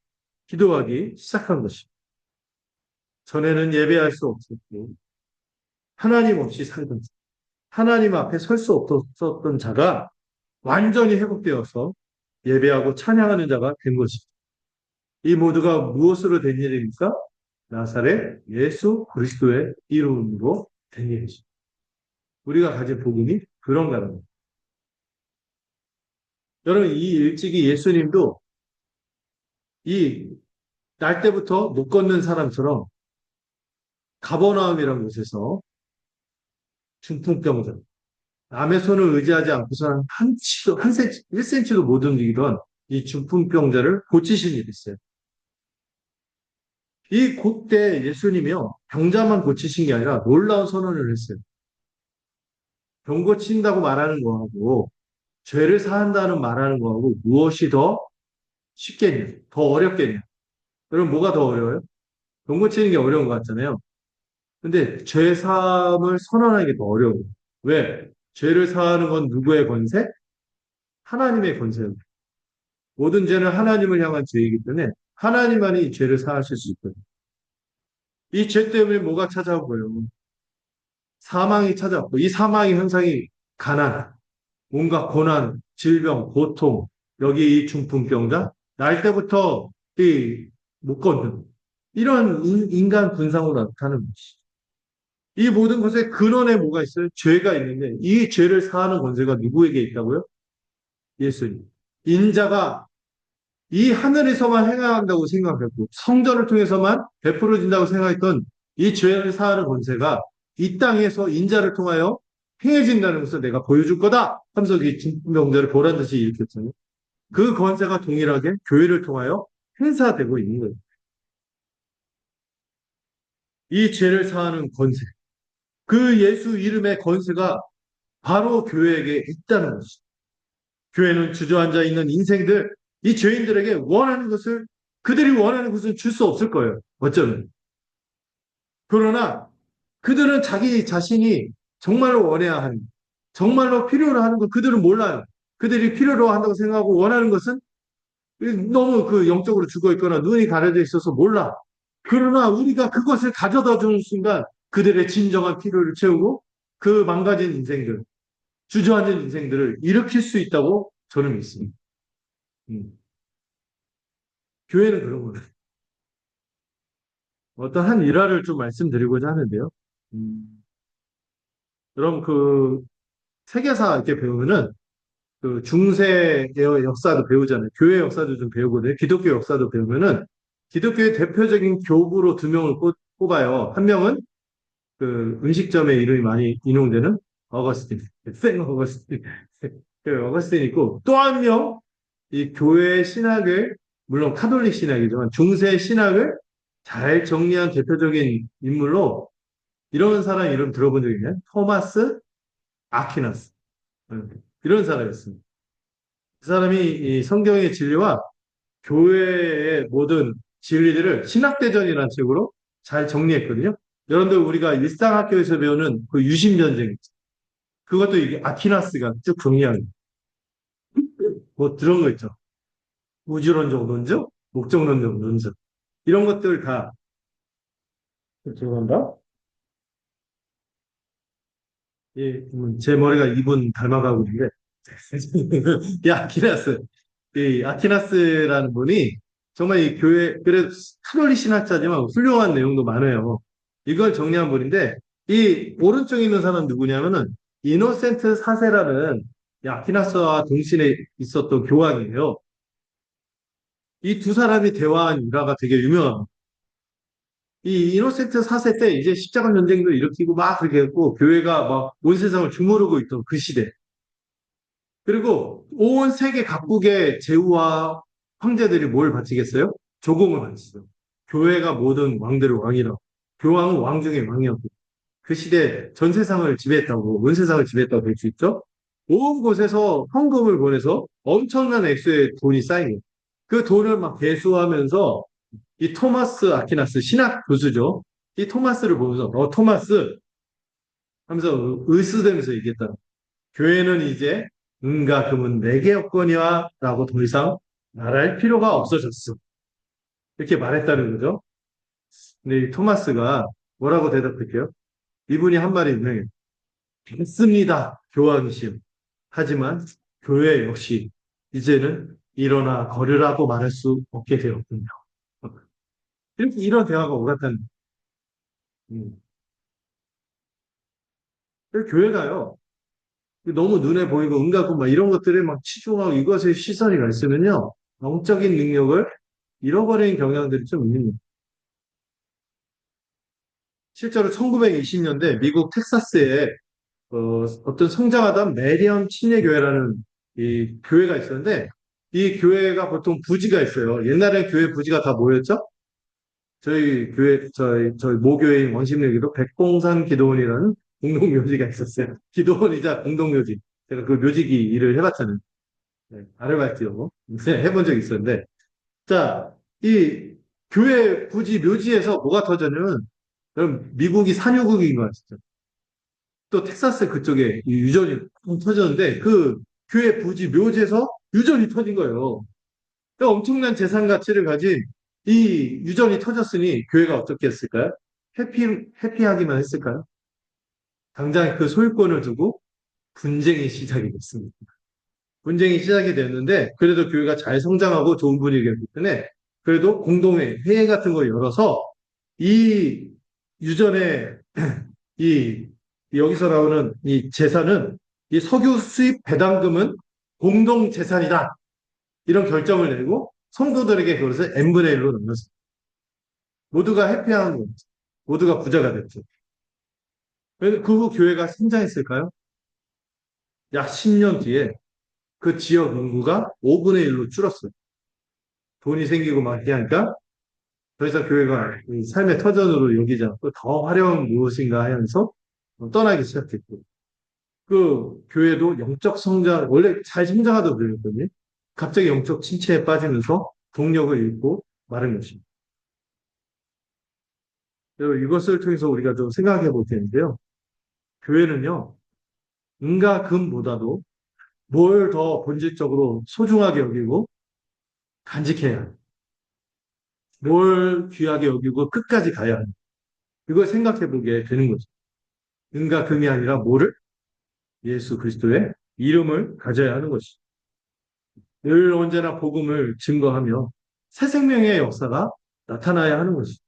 기도하기 시작한 것입니다. 전에는 예배할 수 없었고 하나님 없이 살던 하나님 앞에 설 수 없었던 자가 완전히 회복되어서 예배하고 찬양하는 자가 된 것입니다. 이 모두가 무엇으로 된 일입니까? 나사렛 예수 그리스도의 이름으로 된 일이죠. 우리가 가진 복음이 그런가 봐요. 여러분, 이 일찍이 예수님도 이 날 때부터 못 걷는 사람처럼 가버나움이라는 곳에서 중풍병자, 남의 손을 의지하지 않고서는 한 센치, 1cm도 못 움직이던 이 중풍병자를 고치신 일이 있어요. 이 그때 예수님이요, 병자만 고치신 게 아니라 놀라운 선언을 했어요. 병 고친다고 말하는 거하고 죄를 사한다는 말하는 거하고 무엇이 더 쉽겠냐? 더 어렵겠냐? 여러분, 뭐가 더 어려워요? 병 고치는 게 어려운 것 같잖아요. 근데 죄 사함을 선언하는 게 더 어려워요. 왜? 죄를 사하는 건 누구의 권세? 하나님의 권세예요. 모든 죄는 하나님을 향한 죄이기 때문에 하나님만이 이 죄를 사하실 수 있거든요. 이 죄 때문에 뭐가 찾아오고요? 사망이 찾아왔고, 이 사망의 현상이 가난, 온갖 고난, 질병, 고통, 여기 이 중풍병자, 날 때부터 이 못 걷는 이런 인간 군상으로 나타나는 것이죠. 이 모든 것의 근원에 뭐가 있어요? 죄가 있는데 이 죄를 사하는 권세가 누구에게 있다고요? 예수님. 인자가 이 하늘에서만 행한다고 생각했고 성전을 통해서만 베풀어진다고 생각했던 이 죄를 사하는 권세가 이 땅에서 인자를 통하여 행해진다는 것을 내가 보여줄 거다 하면서 이 중풍병자를 보란 듯이 일으켰잖아요. 그 권세가 동일하게 교회를 통하여 행사되고 있는 거예요. 이 죄를 사하는 권세. 그 예수 이름의 권세가 바로 교회에게 있다는 것이죠. 교회는 주저앉아 있는 인생들, 이 죄인들에게 원하는 것을, 그들이 원하는 것을 줄 수 없을 거예요. 어쩌면. 그러나 그들은 자기 자신이 정말로 원해야 하는, 정말로 필요로 하는 것, 그들은 몰라요. 그들이 필요로 한다고 생각하고 원하는 것은 너무 그 영적으로 죽어 있거나 눈이 가려져 있어서 몰라. 그러나 우리가 그것을 가져다 주는 순간 그들의 진정한 필요를 채우고 그 망가진 인생들, 주저앉은 인생들을 일으킬 수 있다고 저는 믿습니다. 음. 교회는 그런 거예요. 어떤 한 일화를 좀 말씀드리고자 하는데요. 음, 여러분 그 세계사 이렇게 배우면은 그 중세의 역사도 배우잖아요. 교회 역사도 좀 배우거든요. 기독교 역사도 배우면은 기독교의 대표적인 교부로 두 명을 꼽아요. 한 명은 그 음식점의 이름이 많이 인용되는 어거스틴, 생 어거스틴, 그 어거스틴 있고 또 한 명 이 교회 신학을 물론 카톨릭 신학이지만 중세 신학을 잘 정리한 대표적인 인물로 이런 사람 이름 들어본 적 있나요? 토마스 아퀴나스. 이런 사람이었습니다. 그 사람이 이 성경의 진리와 교회의 모든 진리들을 신학대전이라는 책으로 잘 정리했거든요. 여러분들 우리가 일상학교에서 배우는 그 유심전쟁, 그것도 이게 아퀴나스가 쭉 정리한, 뭐 들은 거 있죠. 우주론적 논증, 목적론적 논증. 이런 것들 다, 죄송합니다. 예, 제 머리가 이분 닮아가고 있는데, 이 아퀴나스, 이 아퀴나스라는 분이 정말 이 교회, 그래, 카톨릭 신학자지만 훌륭한 내용도 많아요. 이걸 정리한 분인데, 이 오른쪽에 있는 사람 누구냐면은, 이노센트 사세라는 이 아퀴나스와 동시에 있었던 교황이에요. 이 두 사람이 대화한 일화가 되게 유명합니다. 이 이노센트 4세 때 이제 십자가 전쟁도 일으키고 막 그렇게 했고 교회가 막 온 세상을 주무르고 있던 그 시대. 그리고 온 세계 각국의 제후와 황제들이 뭘 바치겠어요? 조공을 바치죠. 교회가 모든 왕들의 왕이라. 교황은 왕 중의 왕이었고 그 시대 전 세상을 지배했다고 온 세상을 지배했다고 볼 수 있죠. 온 곳에서 헌금을 보내서 엄청난 액수의 돈이 쌓인 거예요. 그 돈을 막 배수하면서 이 토마스 아퀴나스 신학 교수죠. 이 토마스를 보면서 토마스 하면서 으스대면서 얘기했다. 교회는 이제 은과 금은 내게 없거니와 라고 더 이상 말할 필요가 없어졌어. 이렇게 말했다는 거죠. 근데 이 토마스가 뭐라고 대답할게요? 이분이 한 말이 있네. 믿습니다. 교황이시여. 하지만 교회 역시 이제는 일어나 걸으라고 말할 수 없게 되었군요. 이렇게 이런 대화가 오갔다는. 음. 교회가요. 너무 눈에 보이고 은가고 막 이런 것들에 막 치중하고 이것에 시선이 가 있으면요. 영적인 능력을 잃어버리는 경향들이 좀 있는 거예요. 실제로 1920년대 미국 텍사스에 어떤 성장하던 메리엄 침례교회라는 이 교회가 있었는데 이 교회가 보통 부지가 있어요. 옛날엔 교회 부지가 다 뭐였죠? 저희 교회, 저희 모교회인 원심리교도 백봉산 기도원이라는 공동묘지가 있었어요. 기도원이자 공동묘지. 제가 그 묘지기 일을 해봤잖아요. 네, 아르바이트로 해본 적이 있었는데. 자, 이 교회 부지 묘지에서 뭐가 터졌냐면, 여러분, 미국이 산유국인 거 아시죠? 또 텍사스 그쪽에 이 유전이 터졌는데, 그 교회 부지 묘지에서 유전이 터진 거예요. 그러니까 엄청난 재산 가치를 가진 이 유전이 터졌으니 교회가 어떻게 했을까요? 해피하기만 했을까요? 당장 그 소유권을 두고 분쟁이 시작이 됐습니다. 분쟁이 시작이 됐는데 그래도 교회가 잘 성장하고 좋은 분위기였기 때문에 그래도 공동회, 회의 같은 걸 열어서 이 유전의 이 여기서 나오는 이 재산은 이 석유 수입 배당금은 공동 재산이다. 이런 결정을 내고 성도들에게 그것을 n분의 1로 나눴습니다. 모두가 해피한 거죠. 모두가 부자가 됐죠. 그 후 교회가 성장했을까요? 약 10년 뒤에 그 지역 인구가 5분의 1로 줄었어요. 돈이 생기고 막 하니까 더 이상 교회가 삶의 터전으로 여기지 않고 더 화려한 무엇인가 하면서 떠나기 시작했고 그 교회도 영적 성장, 원래 잘 성장하던 교회였거든요. 갑자기 영적 침체에 빠지면서 동력을 잃고 마른 것입니다. 이것을 통해서 우리가 좀 생각해 볼 텐데요. 교회는요, 은과 금보다도 뭘 더 본질적으로 소중하게 여기고 간직해야 해요. 뭘 귀하게 여기고 끝까지 가야 해요. 이걸 생각해 보게 되는 거죠. 은과 금이 아니라 뭐를? 예수 그리스도의 이름을 가져야 하는 것이죠. 늘 언제나 복음을 증거하며 새 생명의 역사가 나타나야 하는 것이죠.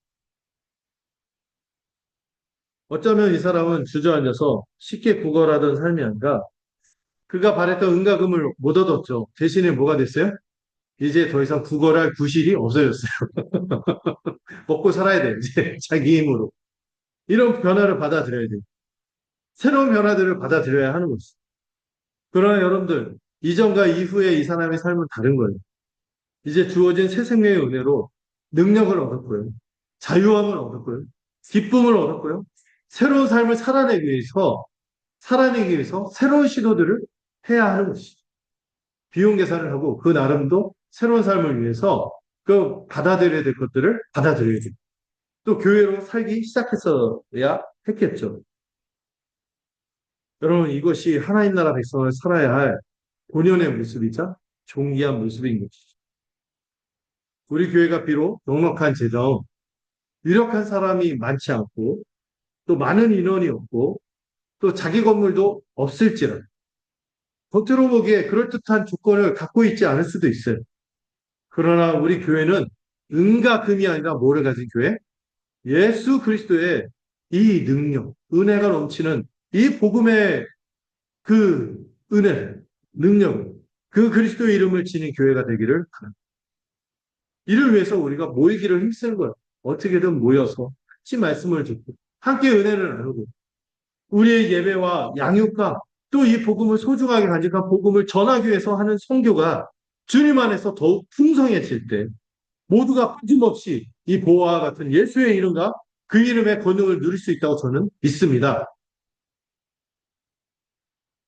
어쩌면 이 사람은 주저앉아서 쉽게 구걸하던 삶이 아니라 그가 바랬던 은과 금을 못 얻었죠. 대신에 뭐가 됐어요? 이제 더 이상 구걸할 구실이 없어졌어요. 먹고 살아야 돼. 이제 자기 힘으로. 이런 변화를 받아들여야 돼요. 새로운 변화들을 받아들여야 하는 것이죠. 그러나 여러분들, 이전과 이후의 이 사람의 삶은 다른 거예요. 이제 주어진 새 생명의 은혜로 능력을 얻었고요. 자유함을 얻었고요. 기쁨을 얻었고요. 새로운 삶을 살아내기 위해서 새로운 시도들을 해야 하는 것이죠. 비용 계산을 하고 그 나름도 새로운 삶을 위해서 그 받아들여야 될 것들을 받아들여야 돼요. 또 교회로 살기 시작했어야 했겠죠. 여러분, 이것이 하나님 나라 백성을 살아야 할 본연의 모습이자 존귀한 모습인 것이죠. 우리 교회가 비록 넉넉한 재정, 유력한 사람이 많지 않고 또 많은 인원이 없고 또 자기 건물도 없을지라도 겉으로 보기에 그럴듯한 조건을 갖고 있지 않을 수도 있어요. 그러나 우리 교회는 은과 금이 아니라 뭐를 가진 교회? 예수 그리스도의 이 능력, 은혜가 넘치는 이 복음의 그 은혜, 능력, 그 그리스도의 이름을 지닌 교회가 되기를 바랍니다. 이를 위해서 우리가 모이기를 힘쓰는 거예요. 어떻게든 모여서 같이 말씀을 듣고 함께 은혜를 나누고 우리의 예배와 양육과 또 이 복음을 소중하게 간직한 복음을 전하기 위해서 하는 선교가 주님 안에서 더욱 풍성해질 때 모두가 빠짐없이 이 보화와 같은 예수의 이름과 그 이름의 권능을 누릴 수 있다고 저는 믿습니다.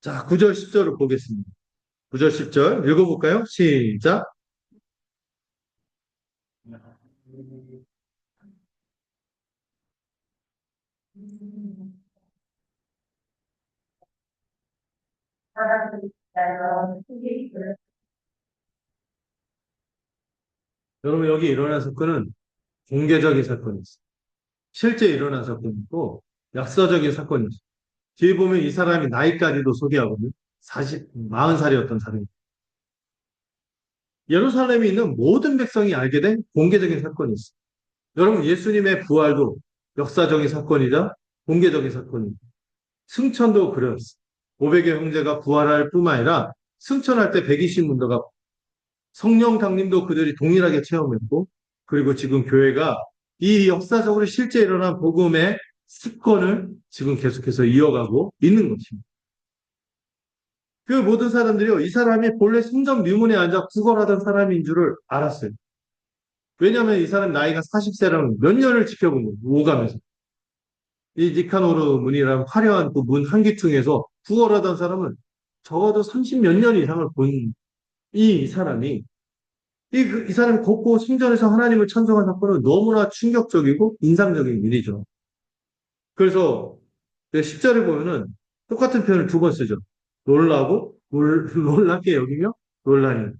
자, 9절, 10절을 보겠습니다. 9절, 10절 읽어볼까요? 시작. 여러분, 여기 일어난 사건은 공개적인 사건이 있어요. 실제 일어난 사건이고, 역사적인 사건이 있어요. 뒤에 보면 이 사람이 나이까지도 소개하거든요. 40살이었던 사람이. 예루살렘에 있는 모든 백성이 알게 된 공개적인 사건이 있어요. 여러분, 예수님의 부활도 역사적인 사건이자 공개적인 사건입니다. 승천도 그랬어. 500의 형제가 부활할 뿐만 아니라 승천할 때 120문도가 성령 강림도 그들이 동일하게 체험했고, 그리고 지금 교회가 이 역사적으로 실제 일어난 복음의 습관을 지금 계속해서 이어가고 있는 것입니다. 그 모든 사람들이요, 이 사람이 본래 성전 미문에 앉아 구걸하던 사람인 줄을 알았어요. 왜냐하면 이 사람 나이가 40세라는 몇 년을 지켜본 거예요. 오가면서. 이 니카노르 문이라는 화려한 그 문 한기퉁에서 구걸하던 사람은 적어도 30 몇 년 이상을 본 이 사람이 이 사람이 걷고 성전에서 하나님을 찬송한 사건은 너무나 충격적이고 인상적인 일이죠. 그래서 10절에 보면은 똑같은 표현을 두 번 쓰죠. 놀라고, 놀랍게 여기며, 놀라니.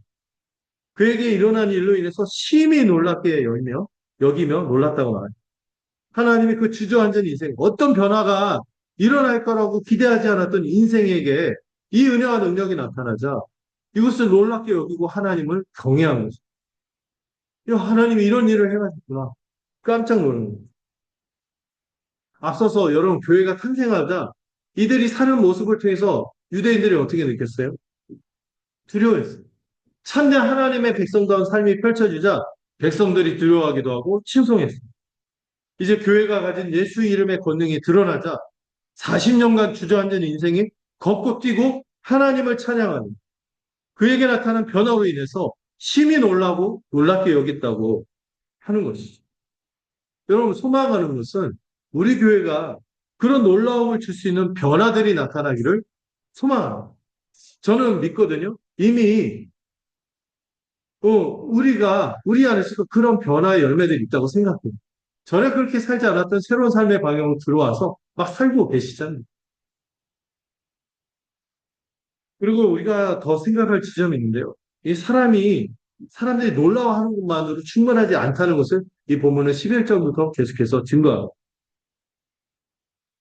그에게 일어난 일로 인해서 심히 놀랍게 여기며 놀랐다고 말해요. 하나님이 그 주저앉은 인생, 어떤 변화가 일어날 거라고 기대하지 않았던 인생에게 이 은혜와 능력이 나타나자 이것을 놀랍게 여기고 하나님을 경외한 거죠. 하나님이 이런 일을 해가셨구나. 깜짝 놀란 거예요. 앞서서 여러분 교회가 탄생하자 이들이 사는 모습을 통해서 유대인들이 어떻게 느꼈어요? 두려워했어요. 참된 하나님의 백성다운 삶이 펼쳐지자 백성들이 두려워하기도 하고 침송했어요. 이제 교회가 가진 예수 이름의 권능이 드러나자 40년간 주저앉은 인생이 걷고 뛰고 하나님을 찬양하는 그에게 나타난 변화로 인해서 심히 놀라고 놀랍게 여겼다고 하는 것이죠. 여러분 소망하는 것은 우리 교회가 그런 놀라움을 줄 수 있는 변화들이 나타나기를 소망합니다. 저는 믿거든요. 이미 우리가 우리 안에서 그런 변화의 열매들이 있다고 생각해요. 전에 그렇게 살지 않았던 새로운 삶의 방향으로 들어와서 막 살고 계시잖아요. 그리고 우리가 더 생각할 지점이 있는데요. 이 사람들이 놀라워하는 것만으로 충분하지 않다는 것을 이 본문은 11절부터 계속해서 증거합니다.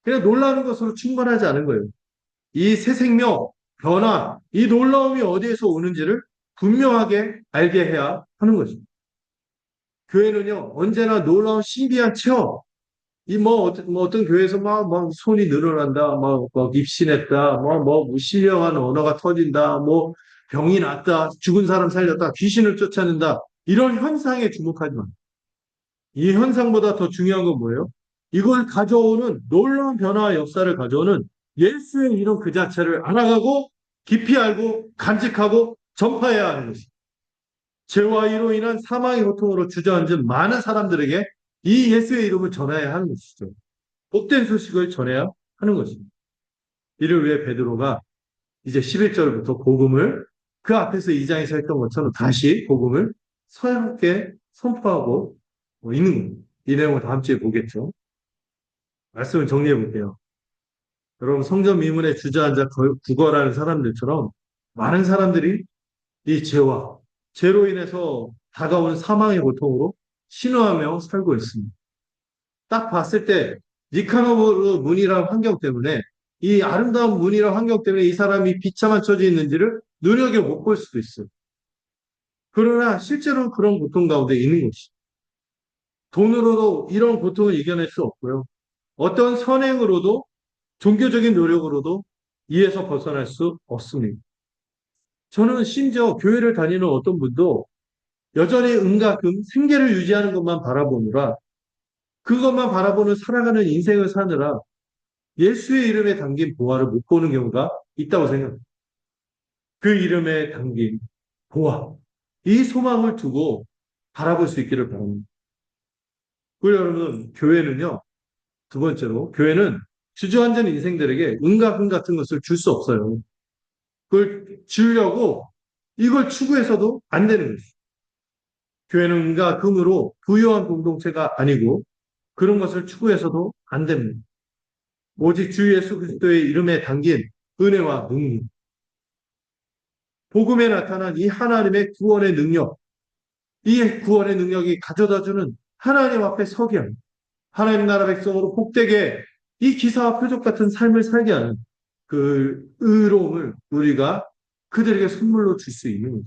그냥 놀라는 것으로 충분하지 않은 거예요. 이 새 생명, 변화, 이 놀라움이 어디에서 오는지를 분명하게 알게 해야 하는 것입니다. 교회는요, 언제나 놀라운 신비한 체험, 어떤 교회에서 막 손이 늘어난다, 막 입신했다, 신령한 언어가 터진다, 병이 낫다, 죽은 사람 살렸다, 귀신을 쫓아낸다, 이런 현상에 주목하지 마. 이 현상보다 더 중요한 건 뭐예요? 이걸 가져오는 놀라운 변화와 역사를 가져오는 예수의 이름 그 자체를 알아가고 깊이 알고 간직하고 전파해야 하는 것입니다. 죄와 이로 인한 사망의 고통으로 주저앉은 많은 사람들에게 이 예수의 이름을 전해야 하는 것이죠. 복된 소식을 전해야 하는 것입니다. 이를 위해 베드로가 이제 11절부터 복음을 그 앞에서 2장에서 했던 것처럼 다시 복음을 서양께 선포하고 있는 겁니다. 이 내용을 다음 주에 보겠죠. 말씀을 정리해 볼게요. 여러분 성전 미문에 주저앉아 구걸하는 사람들처럼 많은 사람들이 이 죄로 인해서 다가오는 사망의 고통으로 신어하며 살고 있습니다. 딱 봤을 때 니카노르 문이라는 환경 때문에 이 아름다운 문이라는 환경 때문에 이 사람이 비참한 처지에 있는지를 눈여겨 못 볼 수도 있어요. 그러나 실제로 그런 고통 가운데 있는 것이죠. 돈으로도 이런 고통을 이겨낼 수 없고요. 어떤 선행으로도 종교적인 노력으로도 이에서 벗어날 수 없습니다. 저는 심지어 교회를 다니는 어떤 분도 여전히 은과 금, 생계를 유지하는 것만 바라보느라 그것만 바라보는 살아가는 인생을 사느라 예수의 이름에 담긴 보화를 못 보는 경우가 있다고 생각합니다. 그 이름에 담긴 보화, 이 소망을 두고 바라볼 수 있기를 바랍니다. 그리고 여러분, 교회는요, 두 번째로, 교회는 주저앉은 인생들에게 은과 금 같은 것을 줄 수 없어요. 그걸 주려고 이걸 추구해서도 안 되는 것이죠. 교회는 은과 금으로 부유한 공동체가 아니고 그런 것을 추구해서도 안 됩니다. 오직 주 예수 그리스도의 이름에 담긴 은혜와 능력, 복음에 나타난 이 하나님의 구원의 능력, 이 구원의 능력이 가져다주는 하나님 앞에 서게 합니다. 하나님 나라 백성으로 복되게 이 기사와 표적 같은 삶을 살게 하는 그 의로움을 우리가 그들에게 선물로 줄 수 있는 거죠.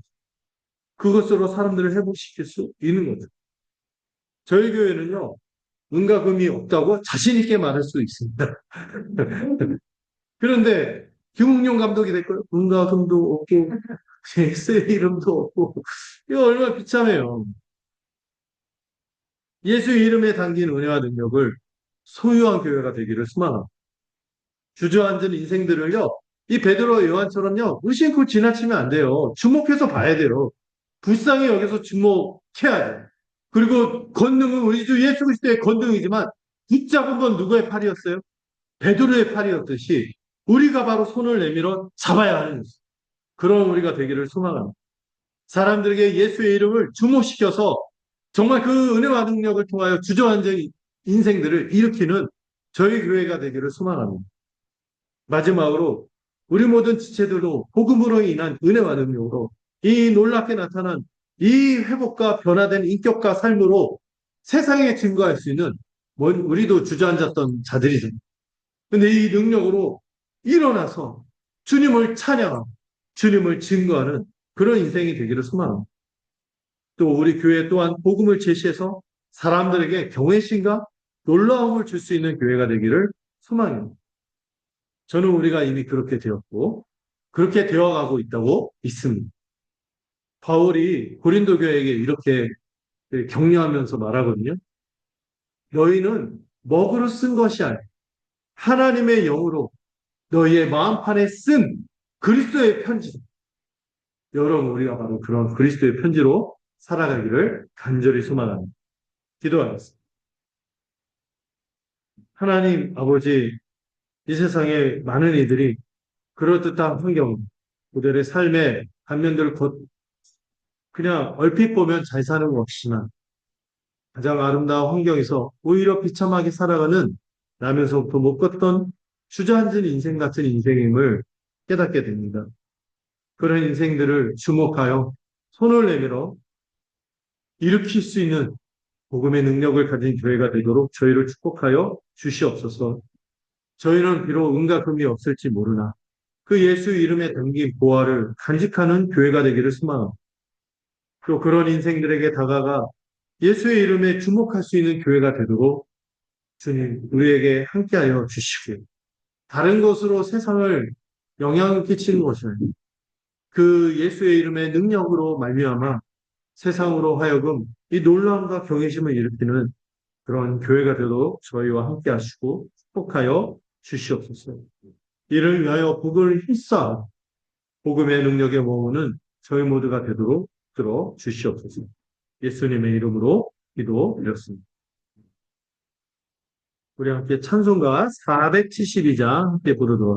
그것으로 사람들을 회복시킬 수 있는 거죠. 저희 교회는요, 은과 금이 없다고 자신 있게 말할 수 있습니다. 그런데 김웅룡 감독이 될 거예요. 은가금도 없고 예수의 이름도 없고 이거 얼마나 비참해요. 예수의 이름에 담긴 은혜와 능력을 소유한 교회가 되기를 소망합니다. 주저앉은 인생들을요, 이 베드로 요한처럼요, 의심코 지나치면 안 돼요. 주목해서 봐야 돼요. 불쌍히 여기서 주목해야 돼요. 그리고 권능은 우리 주 예수 그리스도의 권능이지만 붙잡은 건 누구의 팔이었어요? 베드로의 팔이었듯이 우리가 바로 손을 내밀어 잡아야 하는 것입니다. 그런 우리가 되기를 소망합니다. 사람들에게 예수의 이름을 주목시켜서 정말 그 은혜와 능력을 통하여 주저앉은 인생들을 일으키는 저희 교회가 되기를 소망합니다. 마지막으로 우리 모든 지체들도 복음으로 인한 은혜와 능력으로 이 놀랍게 나타난 이 회복과 변화된 인격과 삶으로 세상에 증거할 수 있는 우리도 주저앉았던 자들이죠. 근데 이 능력으로 일어나서 주님을 찬양하고 주님을 증거하는 그런 인생이 되기를 소망합니다. 또 우리 교회 또한 복음을 제시해서 사람들에게 경외심과 놀라움을 줄 수 있는 교회가 되기를 소망합니다. 저는 우리가 이미 그렇게 되었고 그렇게 되어가고 있다고 믿습니다. 바울이 고린도 교회에게 이렇게 격려하면서 말하거든요. 너희는 먹으로 쓴 것이 아니라 하나님의 영으로 너희의 마음판에 쓴 그리스도의 편지다. 여러분 우리가 바로 그런 그리스도의 편지로 살아가기를 간절히 소망합니다. 기도하겠습니다. 하나님 아버지, 이 세상에 많은 이들이 그럴듯한 환경, 그들의 삶의 단면들을 그냥 얼핏 보면 잘 사는 것 없지만 가장 아름다운 환경에서 오히려 비참하게 살아가는 나면서부터 못 걷던 주저앉은 인생 같은 인생임을 깨닫게 됩니다. 그런 인생들을 주목하여 손을 내밀어 일으킬 수 있는 복음의 능력을 가진 교회가 되도록 저희를 축복하여 주시옵소서. 저희는 비록 은과 금이 없을지 모르나 그 예수 이름에 담긴 보화를 간직하는 교회가 되기를 소망합니다. 또 그런 인생들에게 다가가 예수의 이름에 주목할 수 있는 교회가 되도록 주님 우리에게 함께하여 주시고요. 다른 것으로 세상을 영향을 끼치는 것을 그 예수의 이름의 능력으로 말미암아 세상으로 하여금 이 놀라움과 경외심을 일으키는 그런 교회가 되도록 저희와 함께 하시고 축복하여 주시옵소서. 이를 위하여 복을 힘써 복음의 능력에 모으는 저희 모두가 되도록 들어 주시옵소서. 예수님의 이름으로 기도드렸습니다. 우리 함께 찬송가 472장 함께 부르도록 하겠습니다.